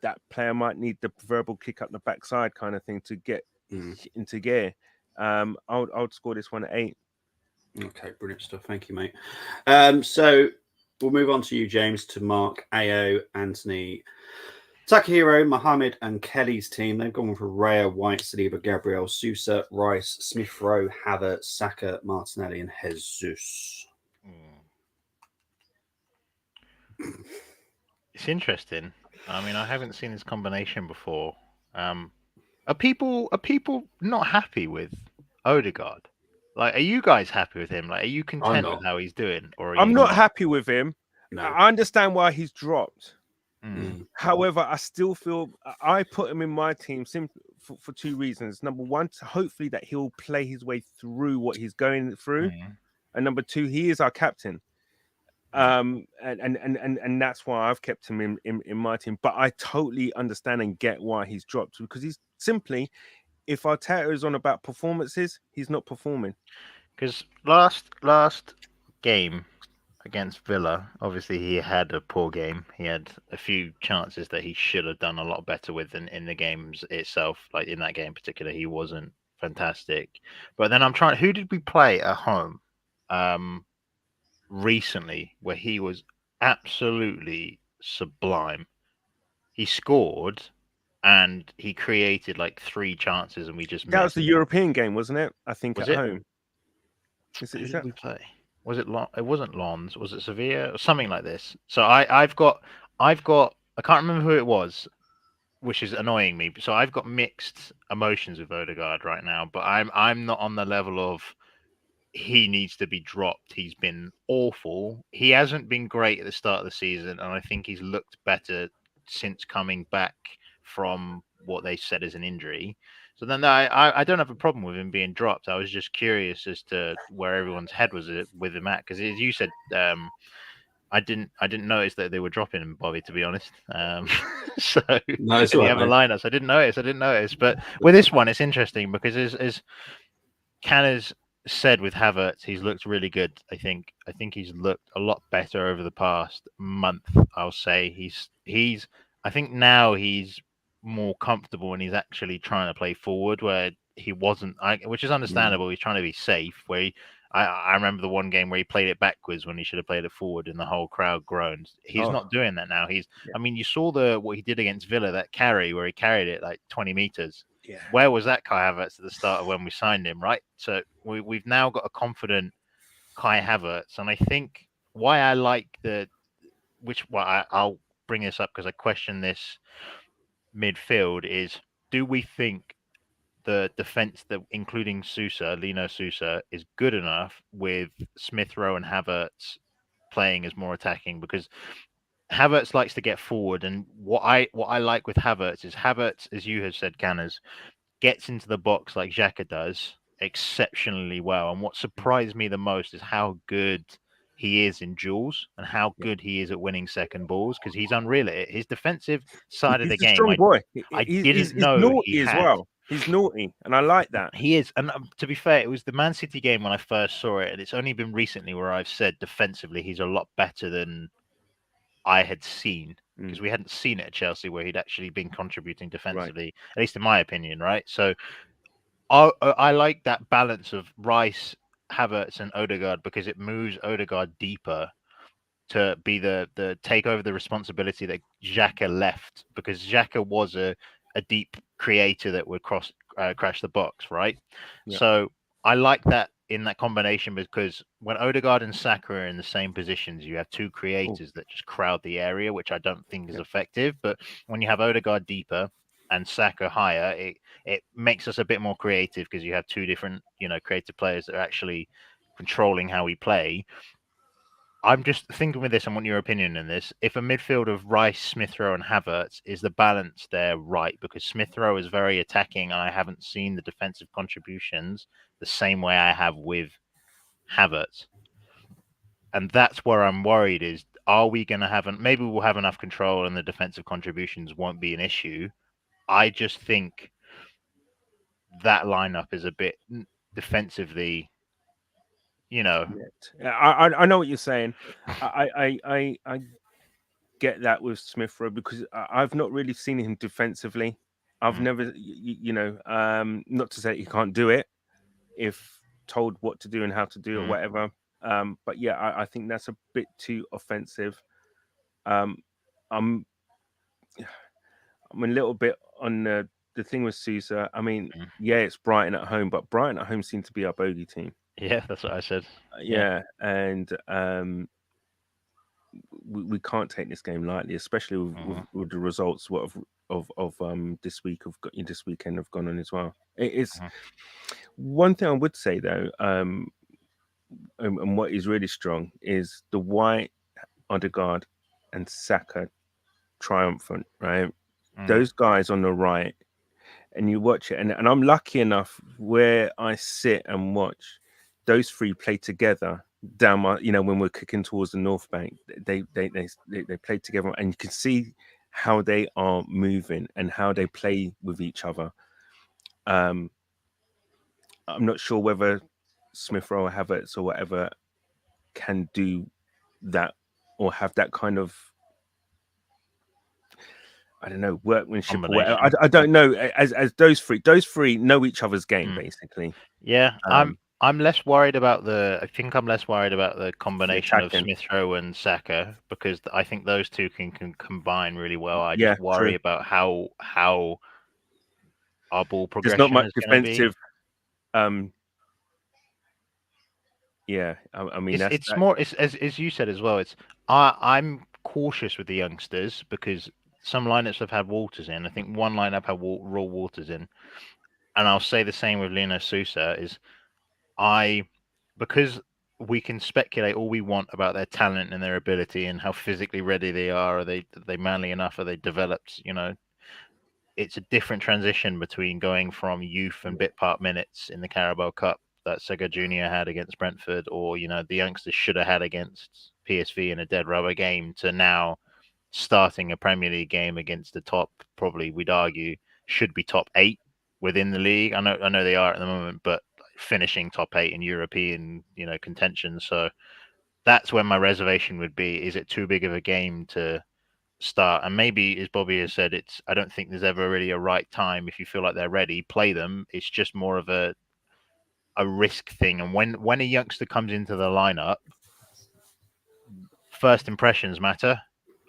that player might need the verbal kick up the backside kind of thing to get into gear. I would score this one at 8. Okay, brilliant stuff. Thank you, mate. So we'll move on to you, James, to Mark, Ao, Anthony, Takahiro, Mohammed, and Kelly's team. They've gone for Raya, White, Saliba, Gabriel, Sousa, Rice, Smith Rowe, Havertz, Saka, Martinelli, and Jesus. It's interesting. I mean, I haven't seen this combination before. Are people not happy with Odegaard? Like, are you guys happy with him? Like, are you content with how he's doing? Or I'm not happy with him. No. I understand why he's dropped. However, I still feel I put him in my team simply for 2 reasons. Number one, hopefully that he'll play his way through what he's going through, and number 2, he is our captain. And that's why I've kept him in my team. But I totally understand and get why he's dropped, because he's simply, if Arteta is on about performances, he's not performing. Because last game against Villa, obviously he had a poor game. He had a few chances that he should have done a lot better with in the games itself. Like in that game in particular, he wasn't fantastic. But then who did we play at home recently where he was absolutely sublime? He scored and he created like 3 chances and we just missed. That was the European game, wasn't it? I think was at it? Home. Who did we play? Was it It wasn't Lons. Was it Sevilla or something like this? So I've got I can't remember who it was, which is annoying me. So I've got mixed emotions with Odegaard right now, but I'm not on the level of he needs to be dropped. He's been awful. He hasn't been great at the start of the season, and I think he's looked better since coming back from what they said is an injury. So then I don't have a problem with him being dropped. I was just curious as to where everyone's head was with him at, because as you said, I didn't notice that they were dropping him, Bobby, to be honest. So No, it's in all the right, other mate. lineups, I didn't notice. But with this one, it's interesting because as Canner's said with Havertz, he's looked really good. I think he's looked a lot better over the past month. I'll say he's. I think now he's more comfortable and he's actually trying to play forward where he wasn't. Which is understandable. He's trying to be safe. I remember the one game where he played it backwards when he should have played it forward, and the whole crowd groaned. He's not doing that now. I mean, you saw what he did against Villa, that carry where he carried it like 20 meters. Yeah. Where was that Kai Havertz at the start of when we signed him, right? So we've now got a confident Kai Havertz, and I think why I like I'll bring this up because I question this midfield is: do we think the defense that including Lino Sousa, is good enough with Smith Rowe and Havertz playing as more attacking? Because Havertz likes to get forward, and what I like with Havertz is Havertz, as you have said, Canners, gets into the box like Xhaka does exceptionally well. And what surprised me the most is how good he is in duels and how good he is at winning second balls, because he's unreal at it. His defensive side of He's the a game, strong boy. I He's didn't know he naughty as had. well. He's naughty, and I like that. He is. And to be fair, it was the Man City game when I first saw it, and it's only been recently where I've said defensively he's a lot better than I had seen, because we hadn't seen it at Chelsea where he'd actually been contributing defensively, at least in my opinion, right? So I like that balance of Rice, Havertz, and Odegaard, because it moves Odegaard deeper to be the take over the responsibility that Xhaka left, because Xhaka was a deep creator that would crash the box, right? Yeah. So I like that in that combination, because when Odegaard and Saka are in the same positions, you have two creators that just crowd the area, which I don't think is effective. But when you have Odegaard deeper and Saka higher, it makes us a bit more creative, because you have two different, creative players that are actually controlling how we play. I'm just thinking with this, I want your opinion in this. If a midfield of Rice, Smith Rowe, and Havertz, is the balance there right? Because Smith Rowe is very attacking, and I haven't seen the defensive contributions the same way I have with Havertz. And that's where I'm worried is, are we going to have, maybe we'll have enough control and the defensive contributions won't be an issue. I just think that lineup is a bit defensively, I know what you're saying. I get that with Smith Rowe, because I've not really seen him defensively. I've never, not to say he can't do it if told what to do and how to do it, whatever. But yeah, I think that's a bit too offensive. I'm a little bit on the thing with Sousa. I mean, yeah, it's Brighton at home, but Brighton at home seem to be our bogey team. Yeah, that's what I said. And we can't take this game lightly, especially with the results of this weekend have gone on as well. It's one thing I would say though, and what is really strong is the White, Odegaard, and Saka triumphant, right? Those guys on the right, and you watch it, and I'm lucky enough where I sit and watch those three play together down my, when we're kicking towards the North Bank, they play together, and you can see how they are moving and how they play with each other. I'm not sure whether Smith Rowe, Havertz, or whatever can do that or have that kind of, I don't know, workmanship or whatever. I don't know. As those three know each other's game, basically. Yeah, I'm less worried about I think I'm less worried about the combination of Smith Rowe and Saka, because I think those two can combine really well. I just worry about how our ball progression There's not much is going to defensive. be. Yeah, I mean, it's more. It's as you said as well. I'm cautious with the youngsters, because some lineups have had Walters in. I think one lineup had raw Walters in, and I'll say the same with Lino Sousa. Because we can speculate all we want about their talent and their ability and how physically ready they are. Are they manly enough? Are they developed? You know, it's a different transition between going from youth and bit part minutes in the Carabao Cup that Sega Junior had against Brentford, or you know the youngsters should have had against PSV in a dead rubber game, to now starting a Premier League game against the top, probably we'd argue should be top 8 within the league. I know they are at the moment, but finishing top 8 in European, you know, contention. So that's when my reservation would be: is it too big of a game to start? And maybe, as Bobby has said, I don't think there's ever really a right time. If you feel like they're ready, play them. It's just more of a risk thing. And when a youngster comes into the lineup, first impressions matter.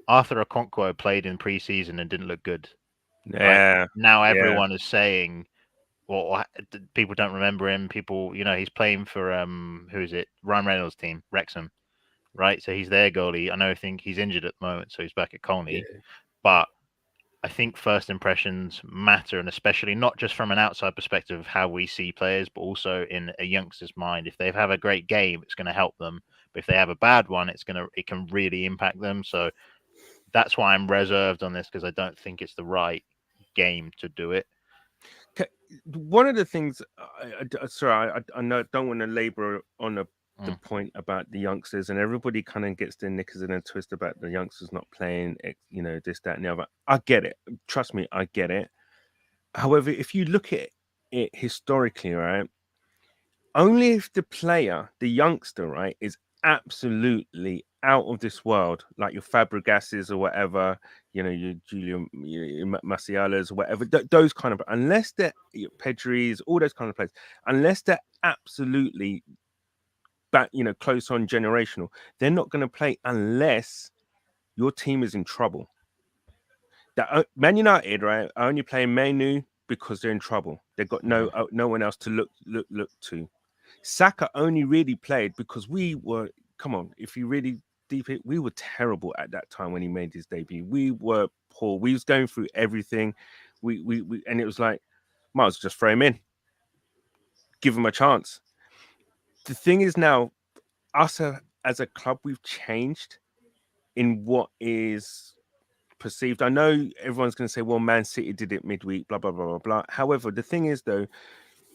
Arthur Okonkwo played in pre-season and didn't look good. Yeah. Right? Now everyone is saying, well, people don't remember him. People, you know, he's playing for who is it? Ryan Reynolds' team, Wrexham, right? So he's their goalie. I think he's injured at the moment, so he's back at Colney. Yeah. But I think first impressions matter, and especially not just from an outside perspective of how we see players, but also in a youngster's mind. If they have a great game, it's going to help them. But if they have a bad one, it can really impact them. So that's why I'm reserved on this, because I don't think it's the right game to do it. One of the things, I know, don't want to labor on the point about the youngsters, and everybody kind of gets their knickers in a twist about the youngsters not playing, you know, this, that, and the other. I get it. Trust me, I get it. However, if you look at it historically, right, only if the player, the youngster, right, is absolutely out of this world, like your Fabregases or whatever, you know, your Julian Masialas or whatever, those kind of, unless they're Pedris, all those kind of players, unless they're absolutely back, you know, close on generational, they're not going to play unless your team is in trouble. That Man United, right, are only playing Manu because they're in trouble. They've got no one else to look to. Saka only really played because we were, come on, if you really deep it, we were terrible at that time when he made his debut. We were poor. We was going through everything. We and it was like, might as well just throw him in, give him a chance. The thing is now, us as a club, we've changed in what is perceived. I know everyone's going to say, well, Man City did it midweek, blah, blah, blah, blah, blah. However, the thing is, though,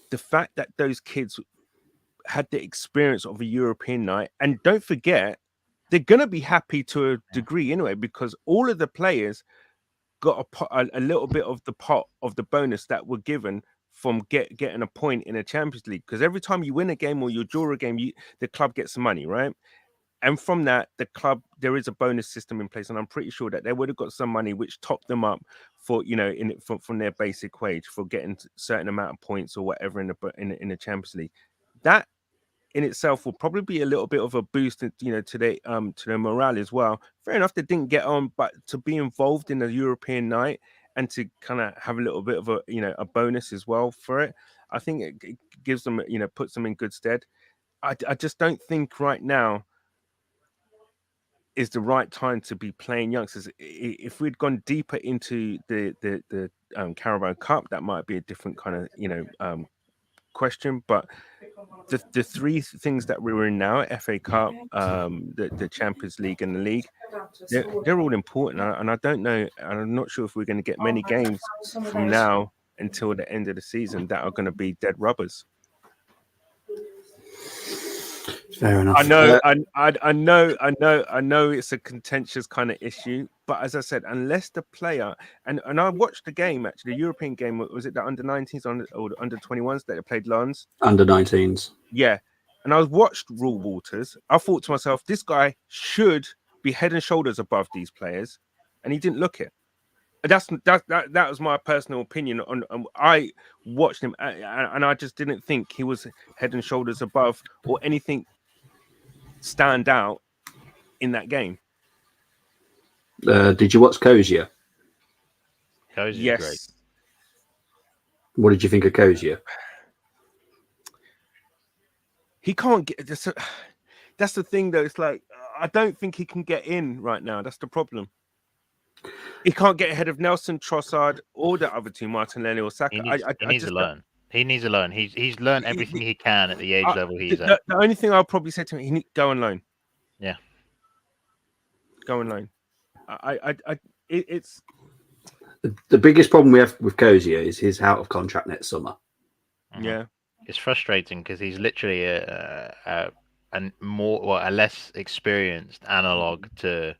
the fact that those kids had the experience of a European night, and don't forget, they're going to be happy to a degree anyway, because all of the players got a little bit of the pot of the bonus that were given from getting a point in a Champions League. Because every time you win a game or you draw a game, the club gets some money, right? And from that, the club, there is a bonus system in place, and I'm pretty sure that they would have got some money which topped them up for, you know, from their basic wage for getting a certain amount of points or whatever in the Champions League. That in itself will probably be a little bit of a boost, you know, to their morale as well. Fair enough, they didn't get on, but to be involved in a European night and to kind of have a little bit of a, you know, a bonus as well for it, I think it gives them, you know, puts them in good stead. I just don't think right now is the right time to be playing youngsters. If we'd gone deeper into the Carabao Cup, that might be a different kind of, you know, question. But the three things that we were in now, FA Cup, the Champions League and the league, they're all important. And I don't know, and I'm not sure if we're going to get many games from now until the end of the season that are going to be dead rubbers. Fair enough. I know it's a contentious kind of issue, but as I said, unless the player, and I watched the game, actually, the European game, was it the under-19s or the under-21s that they played Lens? Under-19s. Yeah. And I watched Rule Waters. I thought to myself, this guy should be head and shoulders above these players, and he didn't look it. That was my personal opinion. I watched him, and I just didn't think he was head and shoulders above or anything stand out in that game. Did you watch Cozier? Cozier's yes. Great. What did you think of Cozier? He can't get. That's the thing, though. It's like I don't think he can get in right now. That's the problem. He can't get ahead of Nelson, Trossard, or the other two, Martinelli or Saka. He needs to learn. He needs a loan. He's learned everything he can at the age level he's at. The only thing I'll probably say to him, he need go on loan. Yeah. Go on loan. It's The biggest problem we have with Cozier is he's out of contract next summer. yeah. It's frustrating because he's literally a less experienced analog to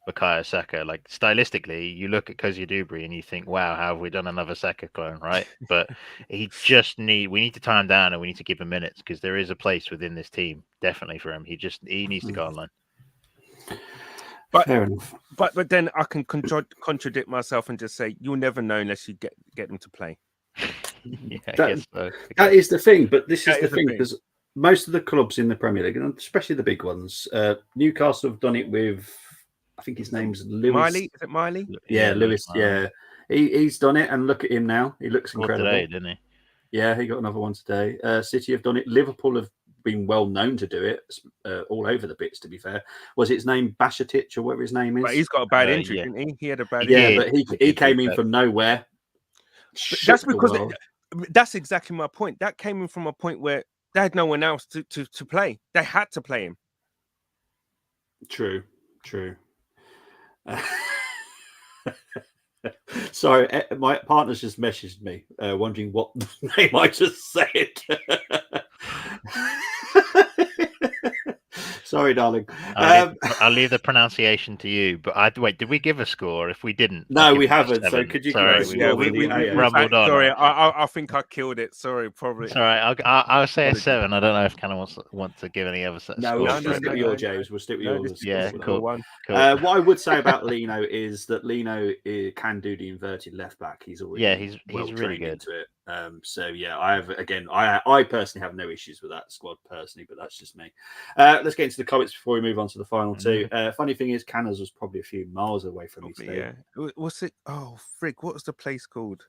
Bukayo Saka. Like stylistically, you look at Cozier Dubry and you think, "Wow, how have we done another Saka clone?" Right? But we need to tie him down and we need to give him minutes because there is a place within this team definitely for him. He needs to go online. But Fair enough. But then I can contradict myself and just say you'll never know unless you get them to play. Yeah, I That- guess so. That is the thing, but this is That the is the thing thing. because most of the clubs in the Premier League, and especially the big ones, Newcastle have done it with, I think his name's Lewis. Miley, is it Miley? Yeah, Lewis. Miley. Yeah, he's done it, and look at him now. He looks Scored incredible. today, didn't he? Yeah, he got another one today. City have done it. Liverpool have been well known to do it all over the bits. To be fair, was his name Bashatic or whatever his name is? But he's got a bad injury, yeah. didn't he? He had a bad Yeah, injury. but he came in from nowhere. But Shook that's the because world. that's exactly my point. That came in from a point where they had no one else to play. They had to play him. True. Sorry, my partner's just messaged me, wondering what name I just said. Sorry, darling. I'll leave the pronunciation to you. But wait, did we give a score? If we didn't, No, I'll give we it a haven't, so 7. could you Sorry, give us a we, score? we, we, we rumbled on. Sorry, I think I killed it. Sorry, probably. It's all right. I'll say a Apologies. 7. I don't know if Canon wants to give any other No, scores. we'll No, stick with yours, James. We'll stick with yours. Yeah, cool. One. Cool. What I would say about Lino is that Lino can do the inverted left back. He's already he's well really trained good. into it. So yeah, I personally have no issues with that squad personally, but that's just me. Let's get into the comments before we move on to the final two. Funny thing is, Canners was probably a few miles away from me today. Yeah. What's it? Oh, frig! What was the place called?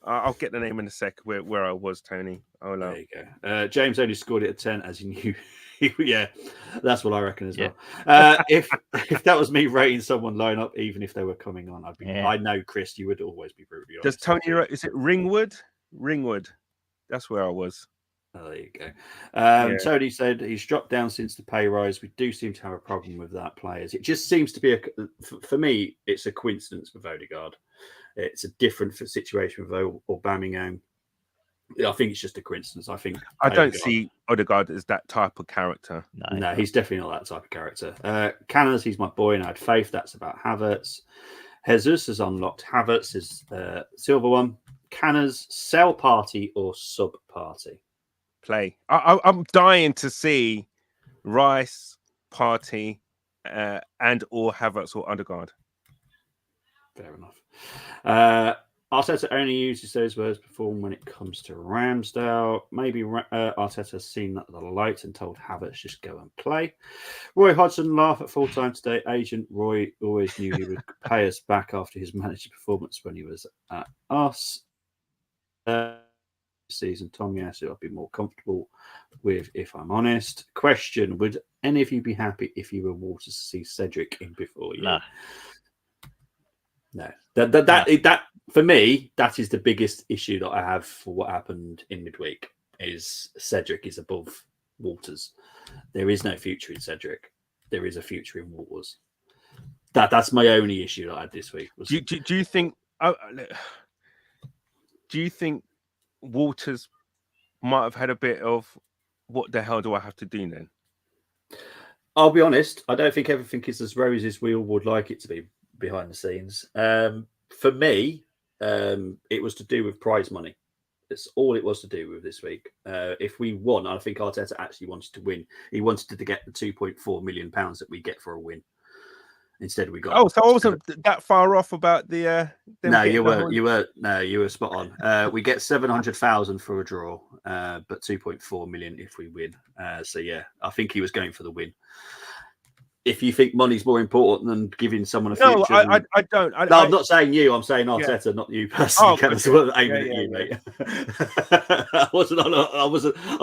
I'll get the name in a sec. Where I was, Tony. Oh no. There you go. James only scored it at 10, as you knew. Yeah, that's what I reckon as Yeah. well. If that was me rating someone line up, even if they were coming on, I'd be. Yeah. I know, Chris, you would always be brutally Does honest. Tony? Is it Ringwood? Ringwood. That's where I was. Oh, there you go. Yeah. Tony said he's dropped down since the pay rise. We do seem to have a problem with that, players. It just seems to be for me, it's a coincidence with Odegaard. It's a different situation with Aubameyang. I think it's just a coincidence. I think I don't see Odegaard as that type of character. No, he's definitely not that type of character. Canners, he's my boy, and I had faith. That's about Havertz. Jesus has unlocked Havertz, is silver one. Canners, sell party or sub party? Play. I'm dying to see Rice, Party, and or Havertz or Odegaard. Fair enough. Arteta only uses those words before when it comes to Ramsdale. Maybe Arteta's seen that the light and told Havertz just go and play. Roy Hodgson laugh at full time today. Agent Roy always knew he would pay us back after his manager performance when he was at us. Season Tom Yasu I'd be more comfortable with, if I'm honest. Question: would any of you be happy if you were Waters to see Cedric in before you? No. That for me, that is the biggest issue that I have for what happened in midweek. Is Cedric is above Waters. There is no future in Cedric. There is a future in Waters. That's my only issue that I had this week. Was... Do you think? Do you think Waters might have had a bit of what the hell do I have to do then? I'll be honest. I don't think everything is as rosy as we all would like it to be behind the scenes. For me, it was to do with prize money. That's all it was to do with this week. If we won, I think Arteta actually wanted to win. He wanted to get the £2.4 million that we get for a win. Instead, we got. Oh, so I wasn't that far off about the. No, you were. You were. No, you were spot on. We get 700,000 for a draw, but 2.4 million if we win. So yeah, I think he was going for the win. If you think money's more important than giving someone a future, no, I don't. I'm not saying you. I'm saying Arteta, not you personally. Oh, aiming at you, mate. I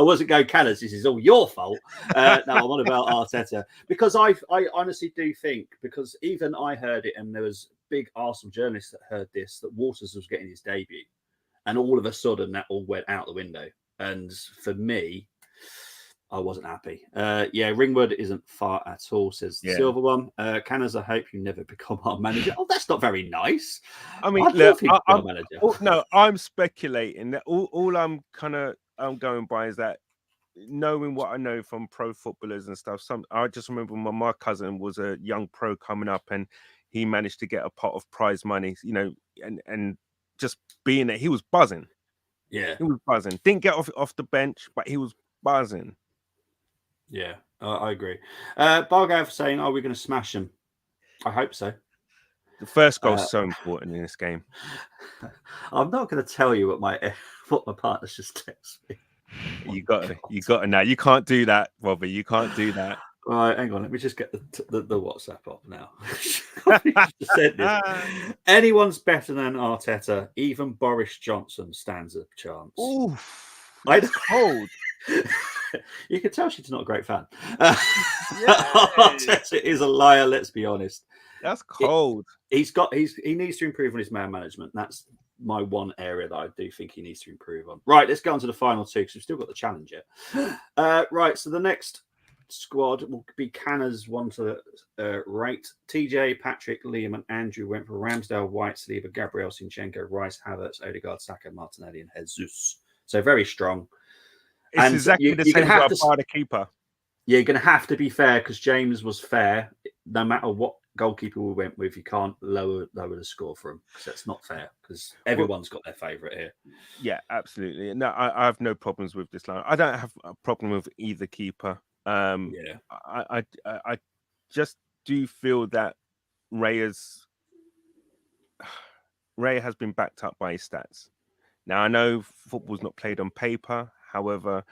wasn't going Canners. This is all your fault. No, I'm on about Arteta because I honestly do think, because even I heard it, and there was big Arsenal journalists that heard this, that Waters was getting his debut, and all of a sudden that all went out the window. And for me, I wasn't happy. Yeah, Ringwood isn't far at all, says the silver one. Canners, I hope you never become our manager. Oh, that's not very nice. I mean, I'd love him to be our manager. No, I'm speculating. That all I'm going by is that, knowing what I know from pro footballers and stuff. I just remember when my cousin was a young pro coming up, and he managed to get a pot of prize money, and just being that he was buzzing. Yeah, he was buzzing. Didn't get off the bench, but he was buzzing. Yeah, I agree. Bargav saying, "Are we going to smash them?" I hope so. The first goal is so important in this game. I'm not going to tell you what my partner's just texted me. You got to now. You can't do that, Robbie. You can't do that. Right, hang on. Let me just get the WhatsApp up now. Said this. Anyone's better than Arteta. Even Boris Johnson stands a chance. Ooh, that's cold. You can tell she's not a great fan. Arteta is a liar. Let's be honest. That's cold. He needs to improve on his man management. That's my one area that I do think he needs to improve on. Right, let's go on to the final two because we've still got the challenge yet. Right, so the next squad will be Canner's one to rate. TJ, Patrick, Liam, and Andrew went for Ramsdale, White, Saliba, Gabriel, Sinchenko, Rice, Havertz, Odegaard, Saka, Martinelli, and Jesus. So very strong. It's exactly the same as the keeper. Yeah, you're going to have to be fair because James was fair. No matter what goalkeeper we went with, you can't lower the score for him because that's not fair because everyone's got their favourite here. Yeah, absolutely. No, I have no problems with this line. I don't have a problem with either keeper. I just do feel that Raya has been backed up by his stats. Now, I know football's not played on paper. However,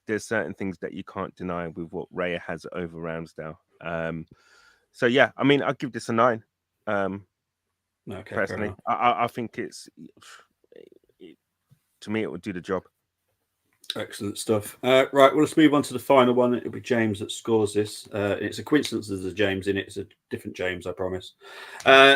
there's certain things that you can't deny with what Raya has over Ramsdale. So, yeah, I mean, I'll give this a 9. Okay, personally, I think to me, it would do the job. Excellent stuff. Right, well, let's move on to the final one. It'll be James that scores this. It's a coincidence there's a James in it. It's a different James, I promise.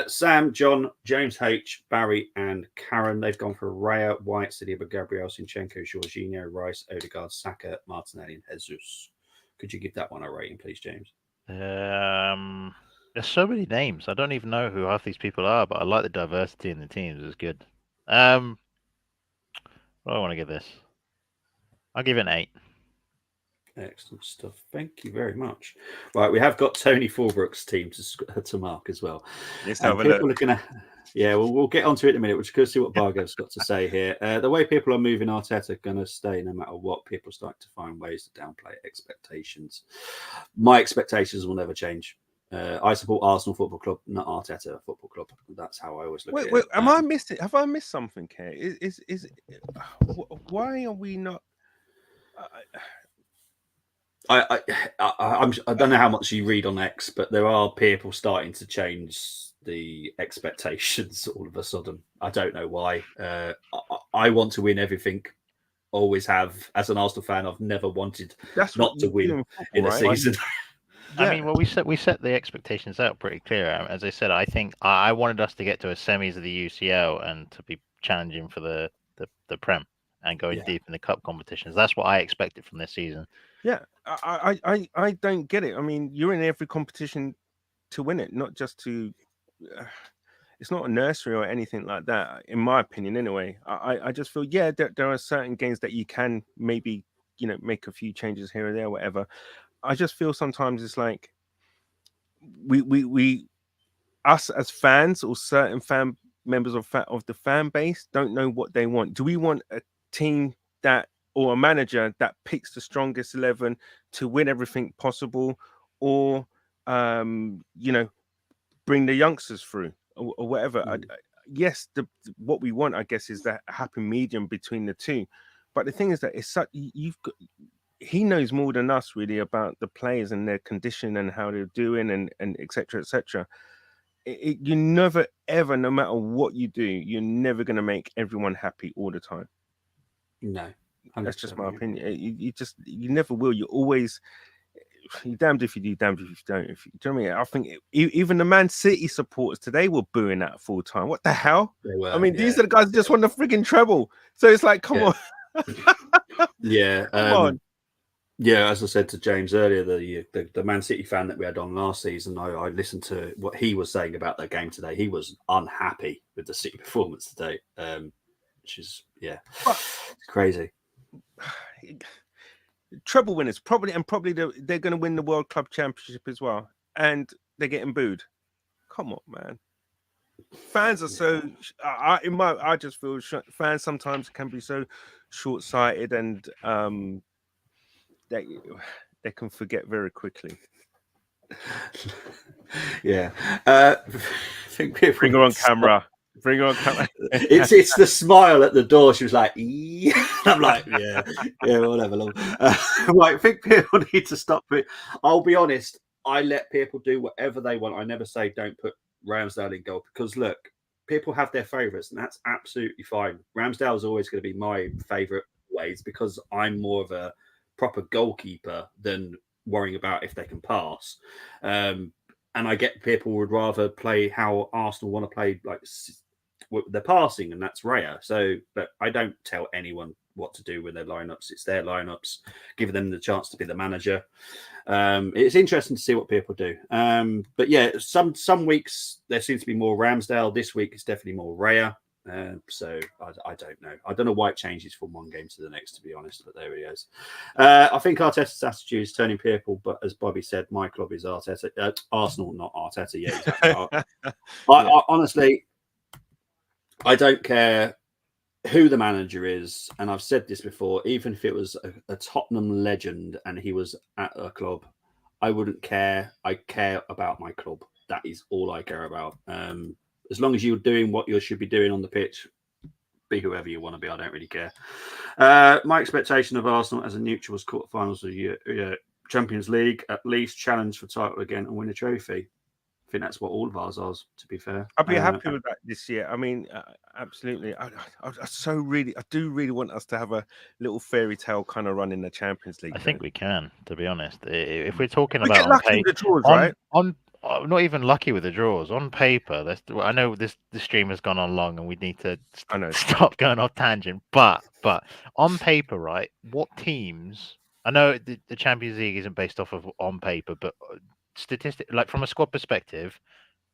Sam, John, James H, Barry, and Karen. They've gone for Raya, White, Saliba, Gabriel, Sinchenko, Jorginho, Rice, Odegaard, Saka, Martinelli, and Jesus. Could you give that one a rating, please, James? There's so many names. I don't even know who half these people are, but I like the diversity in the teams. It's good. What do I want to give this? I'll give it an 8. Excellent stuff. Thank you very much. Right, we have got Tony Fulbrook's team to mark as well. Let's have a look. We'll get onto it in a minute. We're just going to see what Bargav's got to say here. The way people are moving Arteta are going to stay no matter what. People start to find ways to downplay expectations. My expectations will never change. I support Arsenal Football Club, not Arteta Football Club. That's how I always look at it. Wait, am I missed it? Have I missed something here? Why are we not? I don't know how much you read on X, but there are people starting to change the expectations all of a sudden. I don't know why. I want to win everything. Always have. As an Arsenal fan, I've never wanted not to win in a season. I mean, well, we set the expectations out pretty clear. As I said, I think I wanted us to get to a semis of the UCL and to be challenging for the Prem and going deep in the cup competitions. That's what I expected from this season. Yeah, I don't get it. I mean, you're in every competition to win it, not just to. It's not a nursery or anything like that, in my opinion. Anyway, I just feel there are certain games that you can maybe make a few changes here or there, whatever. I just feel sometimes it's like we us as fans or certain fan members of the fan base don't know what they want. Do we want a team or a manager that picks the strongest 11 to win everything possible, or bring the youngsters through or whatever? Yes, what we want, I guess, is that happy medium between the two. But the thing is that it's such he knows more than us really about the players and their condition and how they're doing and et cetera, et cetera. You never, ever, no matter what you do, you're never going to make everyone happy all the time. No. That's just my opinion. You never will. You always, you're damned if you do, damned if you don't. Do you know what I mean? I think even the Man City supporters today were booing that full time. What the hell? They were, I mean, yeah. these are the guys who just won the frigging treble. So it's like, come on. Yeah. Come on. Yeah, as I said to James earlier, the Man City fan that we had on last season, I listened to what he was saying about their game today. He was unhappy with the City performance today, which is, it's crazy. Treble winners, probably they're going to win the World Club Championship as well, and they're getting booed. Come on, man. Fans are so. I just feel fans sometimes can be so short-sighted, and they can forget very quickly. Yeah, I think people Bring her on camera. Bring her on camera. It's the smile at the door. She was like, I'm like, yeah, whatever. I think people need to stop it. I'll be honest. I let people do whatever they want. I never say don't put Ramsdale in goal because look, people have their favourites, and that's absolutely fine. Ramsdale is always going to be my favourite ways because I'm more of a proper goalkeeper than worrying about if they can pass. And I get people would rather play how Arsenal want to play, like they're passing, and that's rare. So, but I don't tell anyone what to do with their lineups. It's their lineups, giving them the chance to be the manager. It's interesting to see what people do. But yeah, some weeks there seems to be more Ramsdale. This week it's definitely more Raya. So I don't know. I don't know why it changes from one game to the next, to be honest. But there he is. I think Arteta's attitude is turning people. But as Bobby said, my club is Arteta. Arsenal, not Arteta. Yeah, exactly. I honestly, I don't care who the manager is, and I've said this before. Even if it was a Tottenham legend and he was at a club, I wouldn't care. I care about my club. That is all I care about. As long as you're doing what you should be doing on the pitch, be whoever you want to be. I don't really care. My expectation of Arsenal as a neutral was quarterfinals of the Champions League, at least challenge for title again and win a trophy. I think that's what all of ours are, to be fair. I'd be happy with that this year. I mean, absolutely. I do really want us to have a little fairy tale kind of run in the Champions League. I think we can, to be honest. If we're talking about get lucky with the draws, right? Not even lucky with the draws. On paper, I know this stream has gone on long and we need to stop going off tangent. But on paper, right? What teams? I know the Champions League isn't based off of on paper, but like from a squad perspective,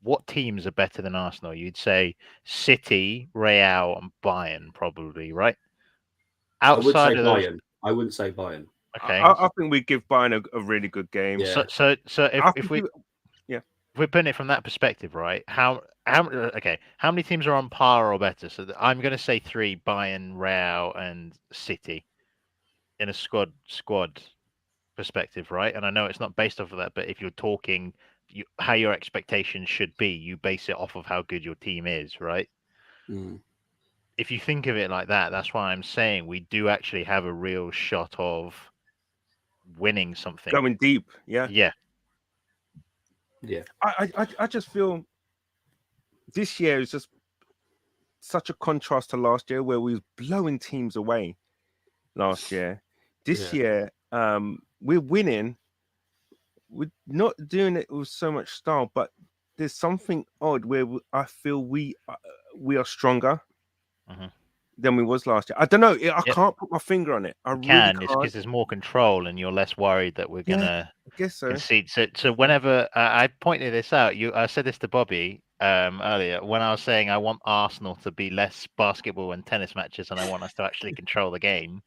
what teams are better than Arsenal? You'd say City, Real, and Bayern, probably, right? Outside of those, I wouldn't say Bayern. Okay, I think we give Bayern a really good game. Yeah. So if we're putting it from that perspective, right? How many teams are on par or better? So I'm going to say 3: Bayern, Real, and City in a squad perspective, right? And I know it's not based off of that, but if you're talking how your expectations should be, you base it off of how good your team is, right? If you think of it like that, that's why I'm saying we do actually have a real shot of winning something, going deep. Yeah. I just feel this year is just such a contrast to last year, where we was blowing teams away last year. This year, we're winning. We're not doing it with so much style, but there's something odd where I feel we are stronger than we was last year. I don't know. I can't put my finger on it. It's because there's more control and you're less worried that we're gonna concede. So whenever I pointed this out, I said this to Bobby earlier when I was saying I want Arsenal to be less basketball and tennis matches, and I want us to actually control the game.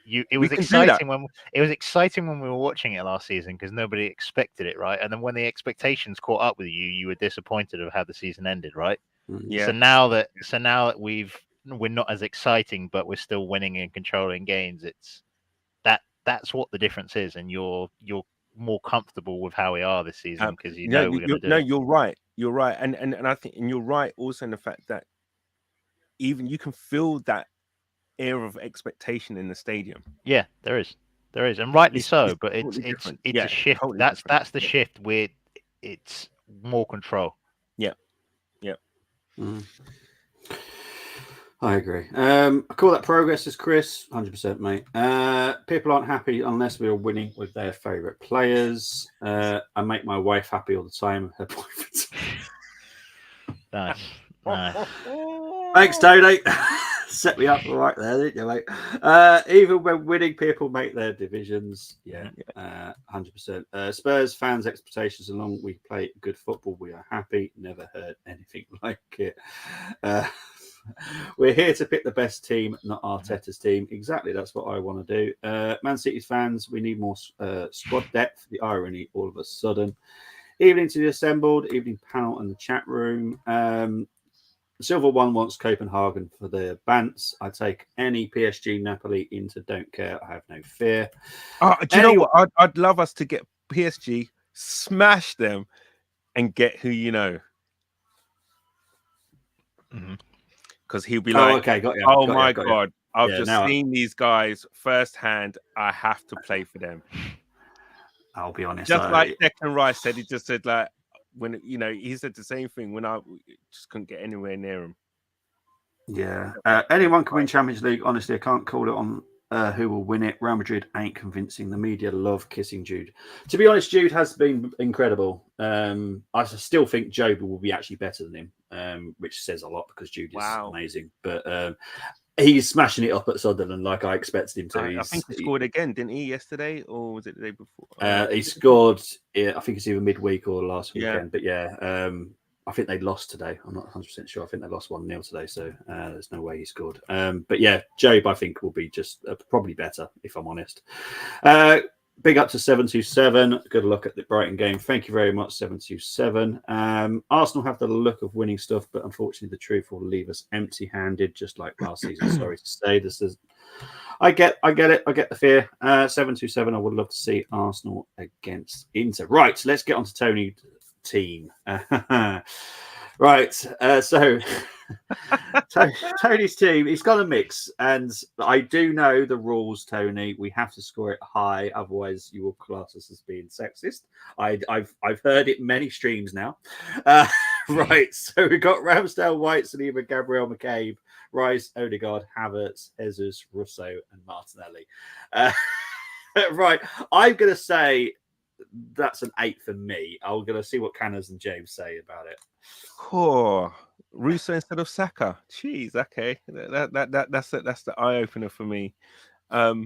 It was exciting when we were watching it last season because nobody expected it, right? And then when the expectations caught up with you, you were disappointed of how the season ended, right? Yeah. So now that we're not as exciting, but we're still winning and controlling games. That's what the difference is, and you're more comfortable with how we are this season because we're going to do it. No, you're right. You're right, and I think, and you're right also in the fact that even you can feel that air of expectation in the stadium. Yeah, there is, and rightly so. But it's a shift. Totally that's the shift where it's more control. Yeah. I agree. I call that progress, as Chris. 100%, mate. People aren't happy unless we are winning with their favourite players. I make my wife happy all the time. Her boyfriend. Nice. Nice. Thanks, Tony. Set me up right there, didn't you, mate? Even when winning, people make their divisions. Yeah, 100%. Spurs fans' expectations, along we play good football, we are happy. Never heard anything like it. We're here to pick the best team, not Arteta's team. Exactly, that's what I want to do. Man City's fans, we need more squad depth. The irony, all of a sudden. Evening to the assembled, evening panel and the chat room. Silver One wants Copenhagen for the Bants. I take any PSG Napoli into don't care. I have no fear. Do you know what? I'd love us to get PSG, smash them, and get who you know. Because he'll be like, okay, got you. Oh got my you, got God, you. I've just seen these guys firsthand. I have to play for them. I'll be honest. Just like Declan Rice said, he just said like, when he said the same thing when I just couldn't get anywhere near him. Yeah, anyone can win Champions League. Honestly, I can't call it on who will win it. Real Madrid ain't convincing. The media love kissing Jude. To be honest, Jude has been incredible. I still think Job will be actually better than him, which says a lot because Jude is amazing. But he's smashing it up at Sunderland like I expected him to. I think he scored again, didn't he, yesterday? Or was it the day before? He scored, I think it's either midweek or last weekend. But I think they lost today. I'm not 100% sure. I think they lost 1-0 today. So there's no way he scored. But yeah, Job, I think, will be just probably better, if I'm honest. Big up to 727. Good luck at the Brighton game. Thank you very much, 727. Arsenal have the look of winning stuff, but unfortunately, the truth will leave us empty-handed, just like last season. Sorry to say, this is. I get it. I get the fear. 727. I would love to see Arsenal against Inter. Right, let's get on to Tony's team. Right, so Tony's team, he's got a mix, and I do know the rules, Tony. We have to score it high, otherwise you will class us as being sexist. I've heard it many streams now. Right, so we've got Ramsdale, White, Saliba, Gabriel, McCabe, Rice, Odegaard, Havertz, Jesus, Russo, and Martinelli. Right, I'm going to say that's an 8 for me. I'm going to see what Canners and James say about it. Oh, Russo instead of Saka. Jeez, okay, that's the eye opener for me. Yeah,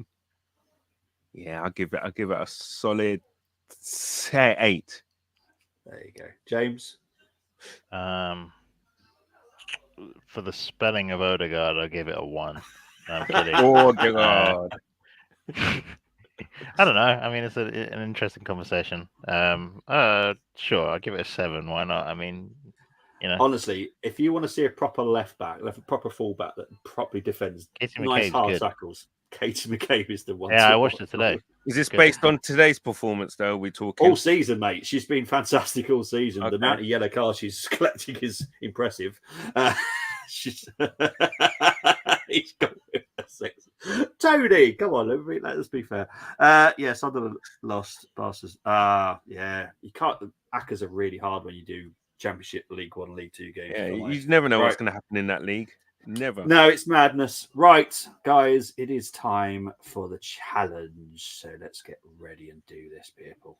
I'll give it a solid 8. There you go, James. For the spelling of Odegaard, I'll give it a 1. No, I'm kidding. Odegaard. I don't know. I mean, it's an interesting conversation. Sure, I'll give it a 7. Why not? I mean, honestly, if you want to see a proper left back, a proper fullback that properly defends, nice hard tackles, Katie McCabe is the one. Yeah, I watched it today. Is this based on today's performance, though? We're talking all season, mate. She's been fantastic all season. Okay. The amount of yellow cards she's collecting is impressive. He's got Tony, come on, let us be fair. Yeah, Sunderland lost. Bastards. Yeah, you can't. Accas are really hard when you do Championship, League 1, League 2 games. Yeah, you never know what's going to happen in that league. Never. No, it's madness. Right, guys, it is time for the challenge. So let's get ready and do this, people.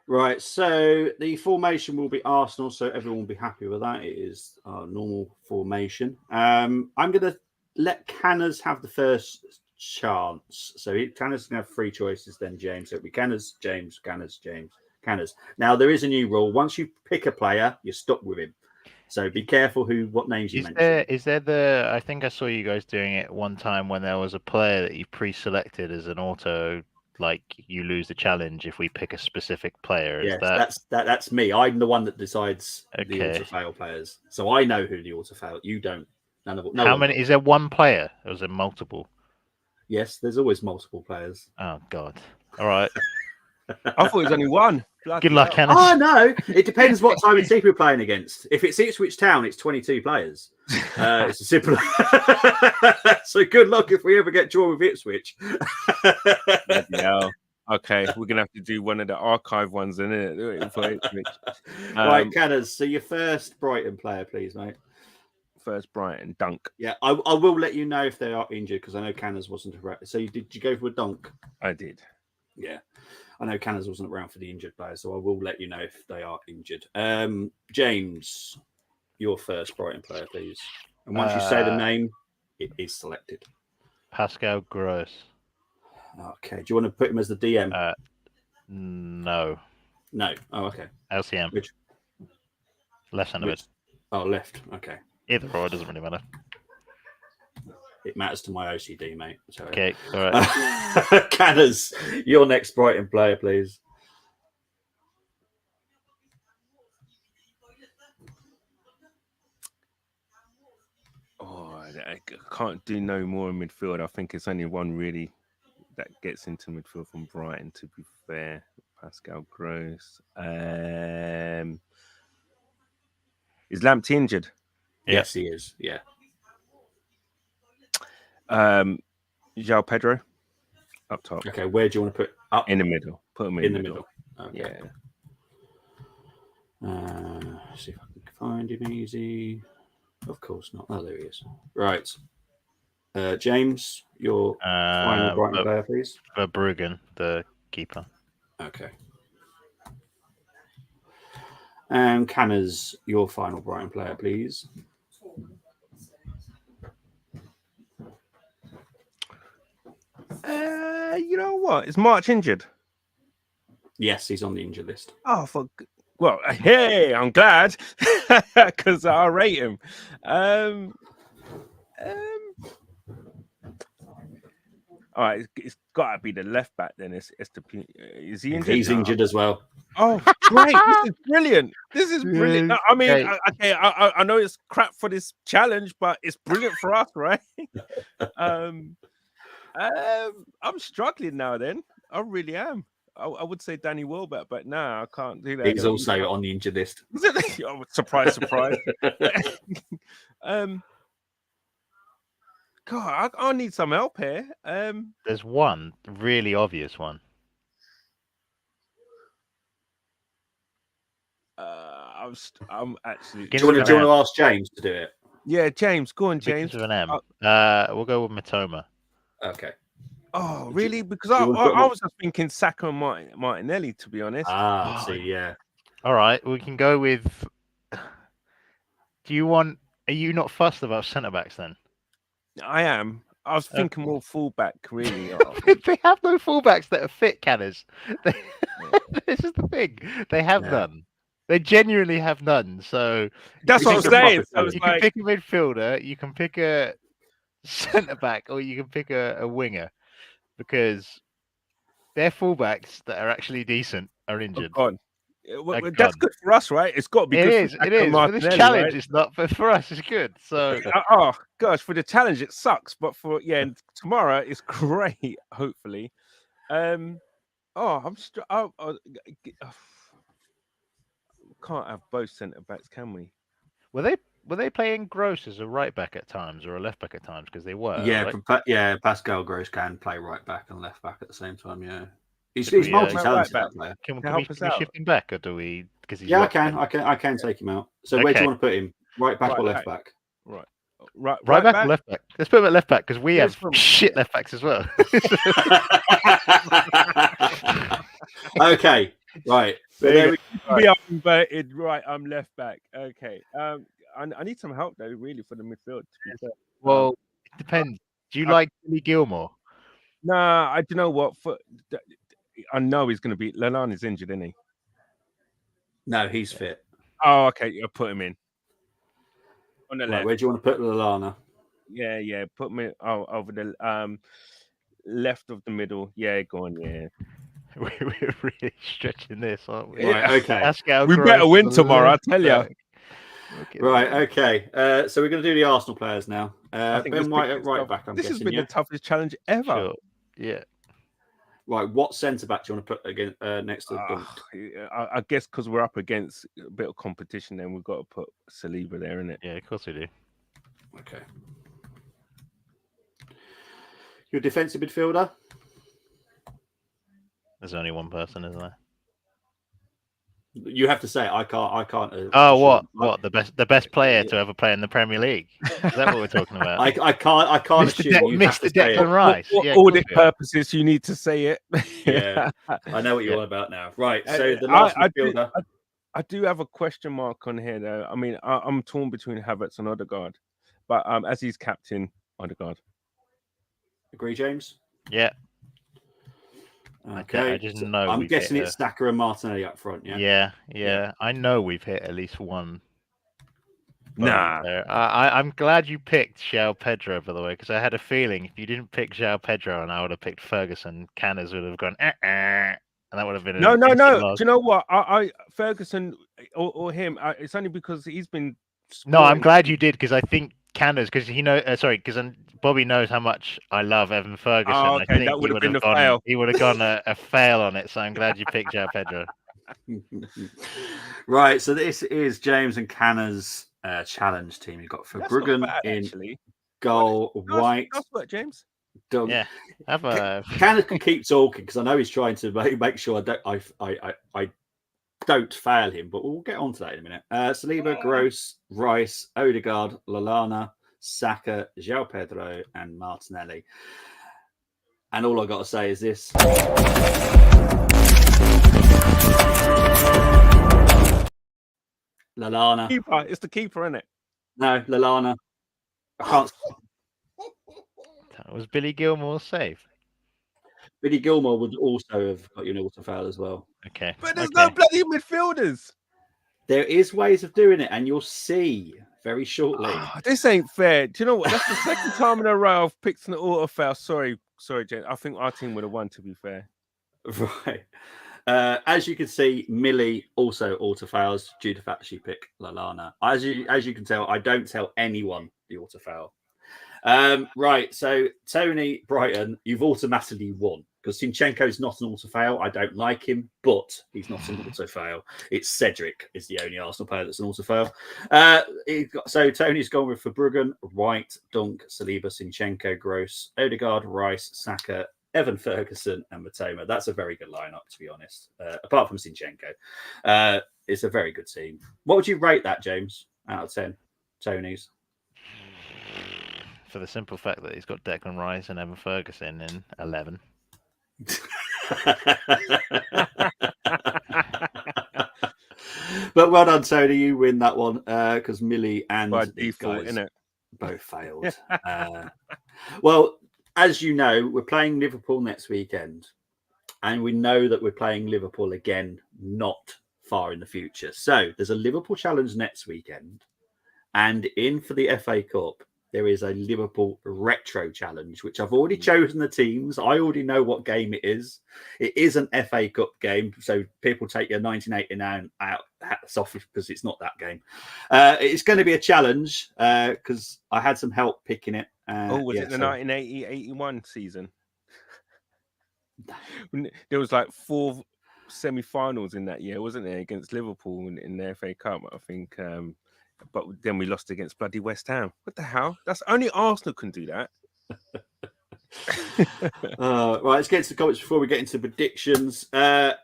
Right, so the formation will be Arsenal, so everyone will be happy with that. It is our normal formation. I'm going to let Canners have the first chance. So Canners can have 3 choices, then James. So it'll be Canners, James, Canners, James, Canners. Now, there is a new rule. Once you pick a player, you're stuck with him. So be careful what names you mention. Is there I think I saw you guys doing it one time when there was a player that you pre-selected as an auto like you lose the challenge if we pick a specific player. Is Yes, that that's me. I'm the one that decides the Okay. auto fail players, so I know who the auto fail. You don't. No how one many? does. Is there one player or is there multiple? Yes, there's always multiple players. Oh God! All right. I thought it was only one. Bloody Good luck, hell. Hannah. Oh no! It depends what time of team you're playing against. If it's Ipswich Town, it's 22 players. It's a simple. So good luck if we ever get drawn with Ipswich. Bloody hell. Okay, we're gonna have to do one of the archive ones, isn't it? Right, Canners. So your first Brighton player, please, mate. First Brighton dunk. Yeah, I will let you know if they are injured because I know Canners wasn't around. So did you go for a dunk? I did. Yeah, I know Canners wasn't around for the injured players, so I will let you know if they are injured. James, your first Brighton player, please. And once you say the name, it is selected. Pascal Gross. Okay. Do you want to put him as the DM? No. No. Oh, okay. LCM. Which? Left centre mid. Oh, left. Okay. Either or, it doesn't really matter. It matters to my OCD, mate. So. Okay, all right. Canners, your next Brighton player, please. Oh, I can't do no more in midfield. I think it's only one really that gets into midfield from Brighton, to be fair. Pascal Gross. Is Lamptey injured? Yes, he is. Yeah. João Pedro up top. Okay, where do you want to put up? In the middle. Put him in the the middle. Okay. Yeah. See if I can find him easy. Of course not. Oh, there he is. Right. James, your final Brighton player, please. Verbruggen, the keeper. Okay. And Canners, your final Brighton player, please. You know what? Is March injured? Yes, he's on the injured list. Oh, well, hey, I'm glad because I rate him. All right, it's got to be the left back then. Is he injured? He's injured as well. Oh, great! This is brilliant. This is brilliant. Yes, I mean, great. okay, I know it's crap for this challenge, but it's brilliant for us, right? I'm struggling now. Then I really am. I would say Danny Welbeck, but no, I can't do that. He's also on the injured list. Oh, surprise, surprise. God, I need some help here. There's one really obvious one. I'm actually. Do you want to ask James to do it? Yeah, James, go on, James. With an M. We'll go with Matoma. Okay. Oh, really? Because I was just thinking Saka and Martinelli, to be honest. See, yeah. All right, we can go with. Are you not fussed about centre backs then? I am. I was thinking more fullback, really. They have no fullbacks that are fit, Canners. This is the thing. They have none. They genuinely have none. So that's what I'm saying. So you can pick a midfielder, you can pick a centre back, or you can pick a winger, because their fullbacks that are actually decent are injured. That's good for us, right? It's got to be good. It is. For this challenge, it's not. But for us, it's good. So, oh gosh, for the challenge, it sucks. But for tomorrow, it's great. Hopefully, I'm can't have both centre backs, can we? Were they playing Gross as a right back at times or a left back at times? Because they were. Yeah, right? Pascal Gross can play right back and left back at the same time. Yeah. He's multi-talented, that player. Can we shift him back, or do we? Because I can take him out. So where do you want to put him? Right back or left back? Right back or left back? Let's put him at left back because we have shit left backs as well. Okay, right. Right, I'm left back. Okay. I need some help though, really, for the midfield. To be fair. Well, it depends. Do you like Billy Gilmore? Nah, I don't know what. I know he's going to be. Lallana's injured, isn't he? No, he's fit. Oh, okay. I'll put him in. On the left. Where do you want to put Lallana? Yeah. Put me over the. left of the middle. Yeah, go on. Yeah, We're really stretching this, aren't we? Right, okay. Pascal we better Gross win to the tomorrow. I left tell you. back. Look at Right, that. okay. So we're going to do the Arsenal players now. I think Ben this White pick at gets right tough. back, I'm This has guessing, been yeah? the toughest challenge ever. Sure. Yeah. Right, what centre back do you want to put again next to Dunk? I guess because we're up against a bit of competition, then we've got to put Saliba there, innit? Yeah, of course we do. Okay. Your defensive midfielder? There's only one person, isn't there? You have to say it. I can't. Oh, assume. what? The best player to ever play in the Premier League? Is that what we're talking about? I can't assume. You have to Mr. say it. Declan Rice. For Yeah, of audit course we are. purposes, you need to say it. Yeah, I know what you're Yeah. on about now. Right, so the last midfielder. I do have a question mark on here, though. I mean, I'm torn between Havertz and Odegaard, but as he's captain, Odegaard. Agree, James? Yeah. Okay. I just know. I'm we've guessing hit it's Saka and Martinelli up front. Yeah. Yeah. I know we've hit at least one. Nah. There. I'm glad you picked João Pedro, by the way, because I had a feeling if you didn't pick João Pedro and I would have picked Ferguson, Canners would have gone, and that would have been No. instant Do loss. you know what? I Ferguson or him. It's only because he's been. No, I'm scoring. glad you did because I think Canners, because because Bobby knows how much I love Evan Ferguson. Oh, I okay, think that would have been a gone, fail. He would have gone a fail on it. So I'm glad you picked João Pedro. Right, so this is James and Canner's challenge team. You've got for That's not Bruggen bad, in actually. goal, White, Nice work, James. Dunk. Yeah, have a Canner can keep talking because I know he's trying to make sure I don't fail him, but we'll get on to that in a minute. Saliba, Gross, Rice, Odegaard, Lallana, Saka, João Pedro, and Martinelli. And all I got to say is this. Lallana. Keeper. It's the keeper, isn't it? No, Lallana. I can't. That was Billy Gilmore's save. Billy Gilmore would also have got you an auto foul as well. Okay. But there's no bloody midfielders. There is ways of doing it, and you'll see very shortly. Oh, this ain't fair. Do you know what? That's the second time in a row I've picked an auto foul. Sorry, James. I think our team would have won, to be fair. Right. As you can see, Millie also auto fouls due to the fact she picked Lallana. As you can tell, I don't tell anyone the auto foul. Right. So Tony Brighton, you've automatically won because Zinchenko's not an auto fail. I don't like him, but he's not an auto fail. It's Cedric is the only Arsenal player that's an auto fail. So Tony's gone with Verbruggen, White, Dunk, Saliba, Zinchenko, Gross, Odegaard, Rice, Saka, Evan Ferguson, and Matoma. That's a very good lineup, to be honest. Apart from Zinchenko, it's a very good team. What would you rate that, James, out of 10? Tony's. For the simple fact that he's got Declan Rice and Evan Ferguson in 11. But well done, Tony. You win that one because Millie and By these default, guys innit? both failed. Well, as you know, we're playing Liverpool next weekend, and we know that we're playing Liverpool again not far in the future. So there's a Liverpool challenge next weekend, and in for the FA Cup, there is a Liverpool retro challenge, which I've already chosen the teams. I already know what game it is. It is an FA Cup game, so people take your 1989 out hats off because it's not that game. It's going to be a challenge because I had some help picking it. Was it the 1980-81 season? There was like 4 semi-finals in that year, wasn't there, against Liverpool in the FA Cup, I think. But then we lost against bloody West Ham. What the hell? That's only Arsenal can do that. Right, let's get into the comments before we get into predictions. Did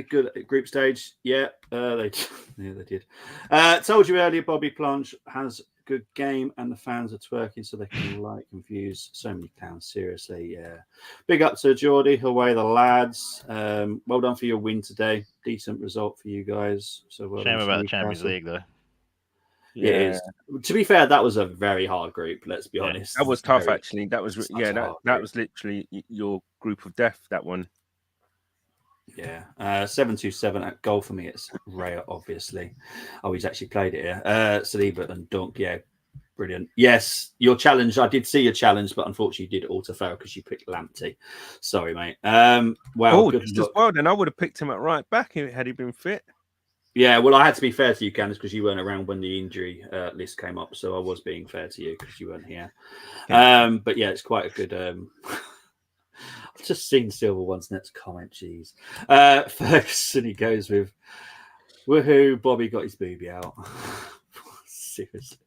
good at group stage. Yeah, they did. Told you earlier, Bobby Planche has a good game and the fans are twerking so they can confuse so many clowns. Seriously, yeah. Big up to Geordie, away the lads. Well done for your win today. Decent result for you guys. So well Shame done about to the Champions Newcastle. League, though. Yeah. It is. To be fair, that was a very hard group. Let's be honest. That was tough, Very, actually. That was that group. was literally your group of death. That one. Yeah, 727 at goal for me. It's Raya, obviously. Oh, he's actually played it here. Saliba and Dunk. Yeah, Brilliant. Yes, your challenge. I did see your challenge, but unfortunately, you did auto fail because you picked Lamptey. Sorry, mate. Well, good just luck. as well. Then I would have picked him at right back had he been fit. Yeah, well, I had to be fair to you, Candace, because you weren't around when the injury list came up, so I was being fair to you because you weren't here. But yeah, it's quite a good. I've just seen Silver One's next comment. Jeez, Ferguson. He goes with, "Woohoo! Bobby got his booby out." Seriously.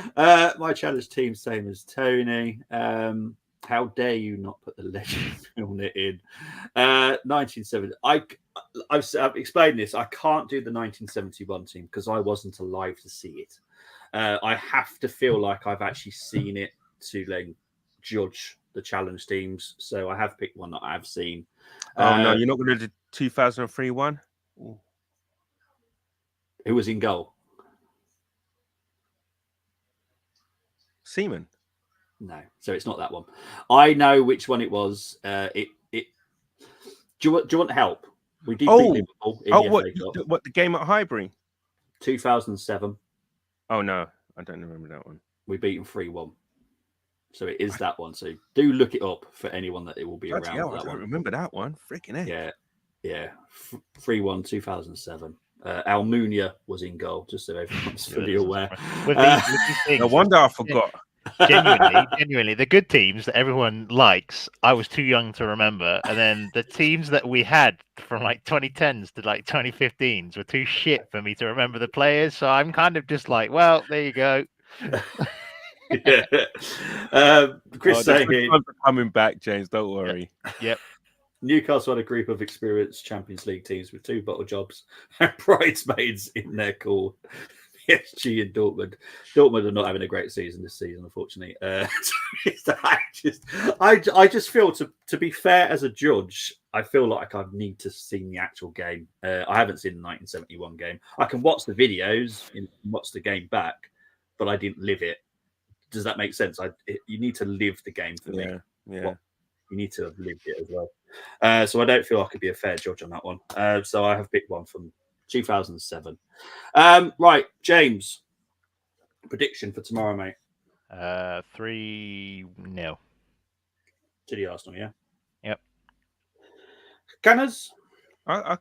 My challenge team, same as Tony. How dare you not put the legend on it in? 1970. I've explained this. I can't do the 1971 team because I wasn't alive to see it. I have to feel like I've actually seen it to then judge the challenge teams. So I have picked one that I've seen. Oh no, you're not going to do 2003 one. Who was in goal? Seaman. No, so it's not that one. I know which one it was. Do you want help? We did beat Liverpool in the FA Cup. What the game at Highbury? 2007. Oh no, I don't remember that one. We beat them 3-1. So it is that one. So do look it up for anyone that it will be around. Hell, I don't remember that one. Freaking heck. Yeah. 3-1, 2007. Almunia was in goal, just so everyone's fully aware. No wonder I forgot. Genuinely, the good teams that everyone likes, I was too young to remember. And then the teams that we had from like 2010s to like 2015s were too shit for me to remember the players. So I'm kind of just like, well, there you go. Chris saying coming back, James, don't worry. Yep. Newcastle had a group of experienced Champions League teams with 2 bottle jobs and bridesmaids in their call. PSG and Dortmund. Dortmund are not having a great season this season, unfortunately. I just feel to be fair as a judge, I feel like I need to see the actual game. I haven't seen the 1971 game. I can watch the videos and watch the game back, but I didn't live it. Does that make sense? You need to live the game for me. Yeah. You need to have lived it as well. So I don't feel I could be a fair judge on that one. So I have picked one from 2007. Right, James. Prediction for tomorrow, mate. 3-0 to the Arsenal. Yeah. Yep. Gunners. I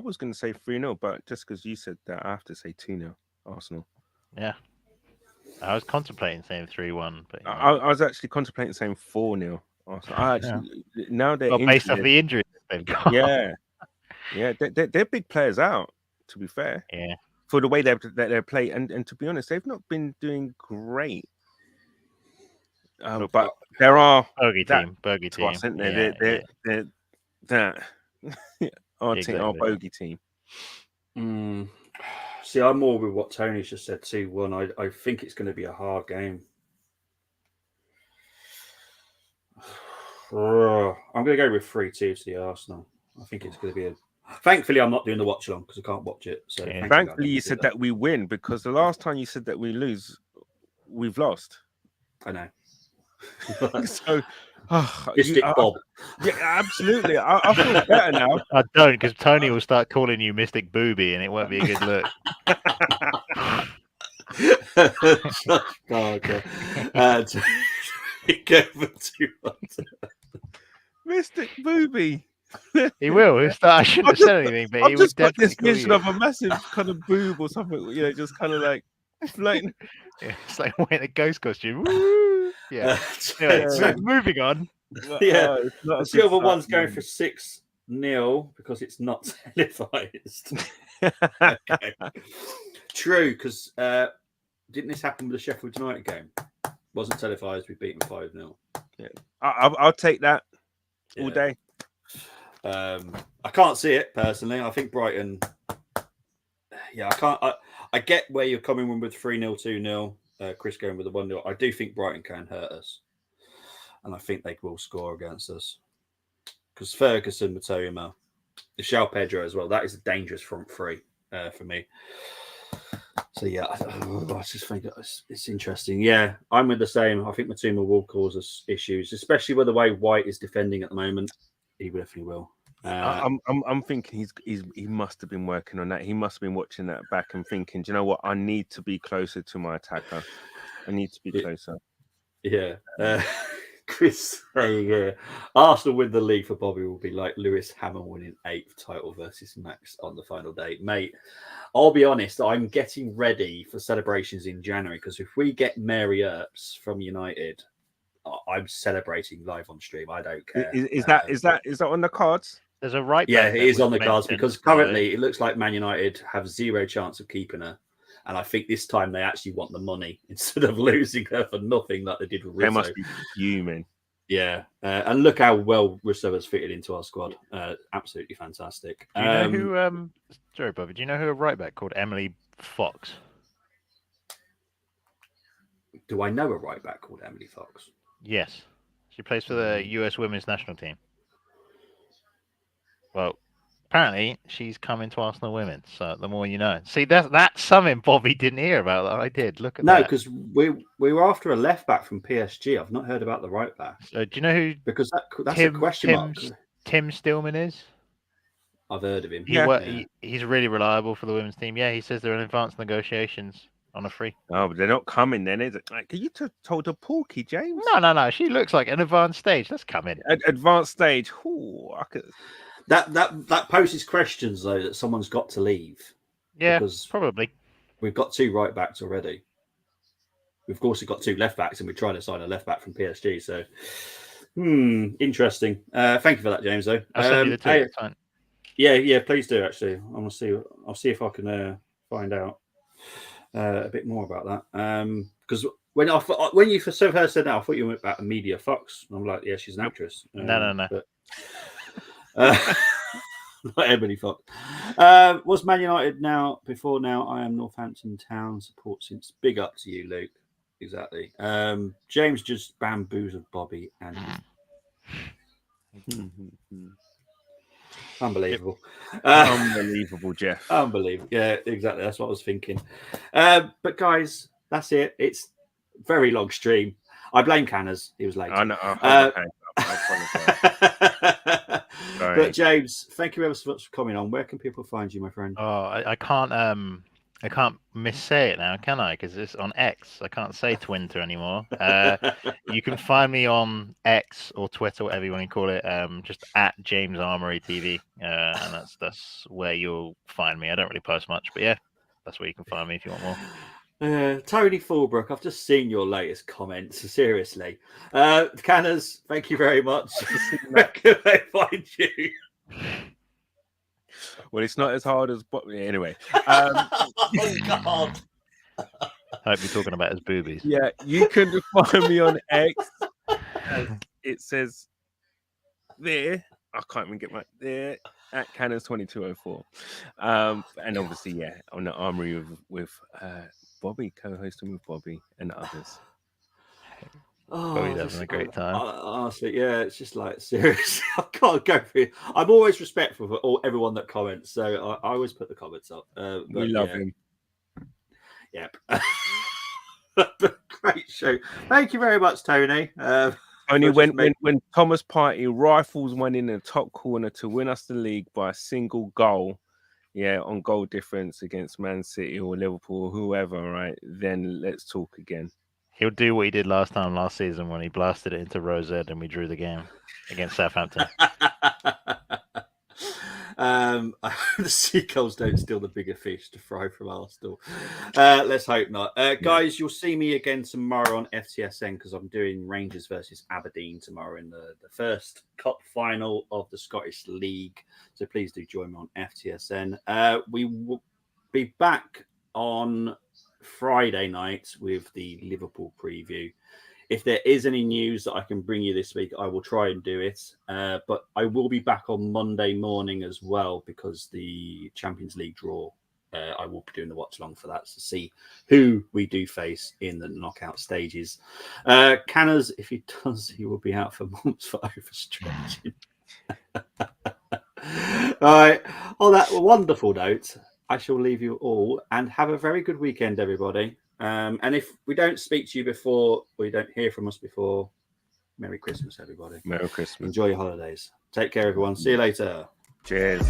was going to say 3-0, but just because you said that, I have to say 2-0 Arsenal. Yeah. I was contemplating saying 3-1, but I was actually contemplating saying 4-0. Arsenal. Now they're based off the injuries they've got. Yeah, they're big players out. To be fair, yeah, for the way they're playing, and to be honest, they've not been doing great. But there are bogey team. Us, isn't there? They're our bogey team. See, I'm more with what Tony's just said. 2-1. I think it's going to be a hard game. I'm going to go with 3-2 to the Arsenal. I think it's going to be Thankfully, I'm not doing the watch along because I can't watch it. So thankfully, you said that we win, because the last time you said that we lose, we've lost. I know. So, Mystic Bob. Yeah, absolutely. I feel better now. I don't, because Tony will start calling you Mystic Booby, and it won't be a good look. Okay. Go for 2-1. Mystic Booby. He will. I shouldn't have said anything, but he would just got definitely this call vision you. of a massive kind of boob or something, just kind of like floating. Yeah, it's like wearing a ghost costume. Woo! Yeah. Anyway, so moving on. Yeah, the Silver One's going for 6-0 because it's not televised. Okay. True, because didn't this happen with the Sheffield United game? Wasn't televised. We beat them 5-0. Yeah, I'll take that all day. I can't see it personally. I think Brighton. Yeah, I can't. I get where you're coming with 3-0, 2-0. Chris going with the 1-0. I do think Brighton can hurt us, and I think they will score against us because Ferguson, Matoma, Michel Pedro as well. That is a dangerous front three for me. So yeah, I just think it's interesting. Yeah, I'm with the same. I think Matoma will cause us issues, especially with the way White is defending at the moment. He definitely will. I'm thinking he must have been working on that. He must have been watching that back and thinking, do you know what? I need to be closer to my attacker. I need to be closer. Yeah. Chris saying, Arsenal win the league for Bobby will be like Lewis Hamilton winning 8th title versus Max on the final day. Mate, I'll be honest, I'm getting ready for celebrations in January because if we get Mary Earps from United, I'm celebrating live on stream. I don't care. Is that on the cards? There's a right Yeah, back it that is was on the cards mentioned, because currently it looks like Man United have zero chance of keeping her. And I think this time they actually want the money instead of losing her for nothing like they did with Russo. They must be fuming. Yeah. And look how well Russo has fitted into our squad. Absolutely fantastic. Do you know who, sorry, Bobby, do you know who a right back called Emily Fox? Do I know a right back called Emily Fox? Yes. She plays for the US women's national team. Well, apparently she's coming to Arsenal women, so the more you know. See, that's something Bobby didn't hear about that I did. Look at that. No, because we were after a left back from PSG. I've not heard about the right back. So do you know who? Because that's a question mark. Tim Stillman is. I've heard of him. He's really reliable for the women's team. Yeah, he says they're in advanced negotiations on a free. Oh, but they're not coming then, is it? Like, you told a Porky, James? No. She looks like an advanced stage. Let's come in. Advanced stage. Ooh, I could... That poses questions though that someone's got to leave. Yeah, because probably. We've got 2 right backs already. We've also got 2 left backs, and we're trying to sign a left back from PSG. So, interesting. Thank you for that, James. Though I'll send you the 2. Yeah, please do. Actually, I'll see if I can find out a bit more about that. Because when you first said that, I thought you went about Amelia Fox. I'm like, yeah, she's an actress. No. But, not Emily Fox. Was Man United now? Before now, I am Northampton Town support since. Big up to you, Luke. Exactly. James just bamboozled Bobby and unbelievable. Unbelievable, Jeff. Unbelievable. Yeah, exactly. That's what I was thinking. But guys, that's it. It's a very long stream. I blame Canners. He was late. I know. But James, thank you ever so much for coming on. Where can people find you, my friend? Oh, I can't missay it now, can I? Because it's on X. I can't say Twitter anymore. You can find me on X or Twitter, whatever you want to call it. Just at James Armory TV, and that's where you'll find me. I don't really post much, but yeah, that's where you can find me if you want more. Tony Fulbrook, I've just seen your latest comments. Seriously, Canners, thank you very much. Where can they find you? Well, it's not as hard as anyway. Oh God! I hope you're talking about his boobies. Yeah, you can find me on X. It says there. I can't even get my there at Cannons 2204. And obviously, yeah, on the Armory with Bobby, co-hosting with Bobby and others. Bobby's having a great time. Honestly, yeah, it's just like seriously, I can't go through it. I'm always respectful for everyone that comments, so I always put the comments up. We love him. Yep. Great show. Thank you very much, Tony. Only when Thomas Partey rifles one in the top corner to win us the league by a single goal, on goal difference against Man City or Liverpool or whoever, right? Then let's talk again. He'll do what he did last season when he blasted it into Rose Ed and we drew the game against Southampton. The seagulls don't steal the bigger fish to fry from Arsenal. Let's hope not. Guys, you'll see me again tomorrow on FTSN because I'm doing Rangers versus Aberdeen tomorrow in the first cup final of the Scottish League. So please do join me on FTSN. We will be back on Friday night with the Liverpool preview. If there is any news that I can bring you this week, I will try and do it. But I will be back on Monday morning as well because the Champions League draw, I will be doing the watch along for that to see who we do face in the knockout stages. Canners, if he does, he will be out for months for overstretching. All right. On that wonderful note, I shall leave you all and have a very good weekend, everybody. And if we don't speak to you before, or you don't hear from us before, Merry Christmas, everybody. Merry Christmas. Enjoy your holidays. Take care, everyone. See you later. Cheers.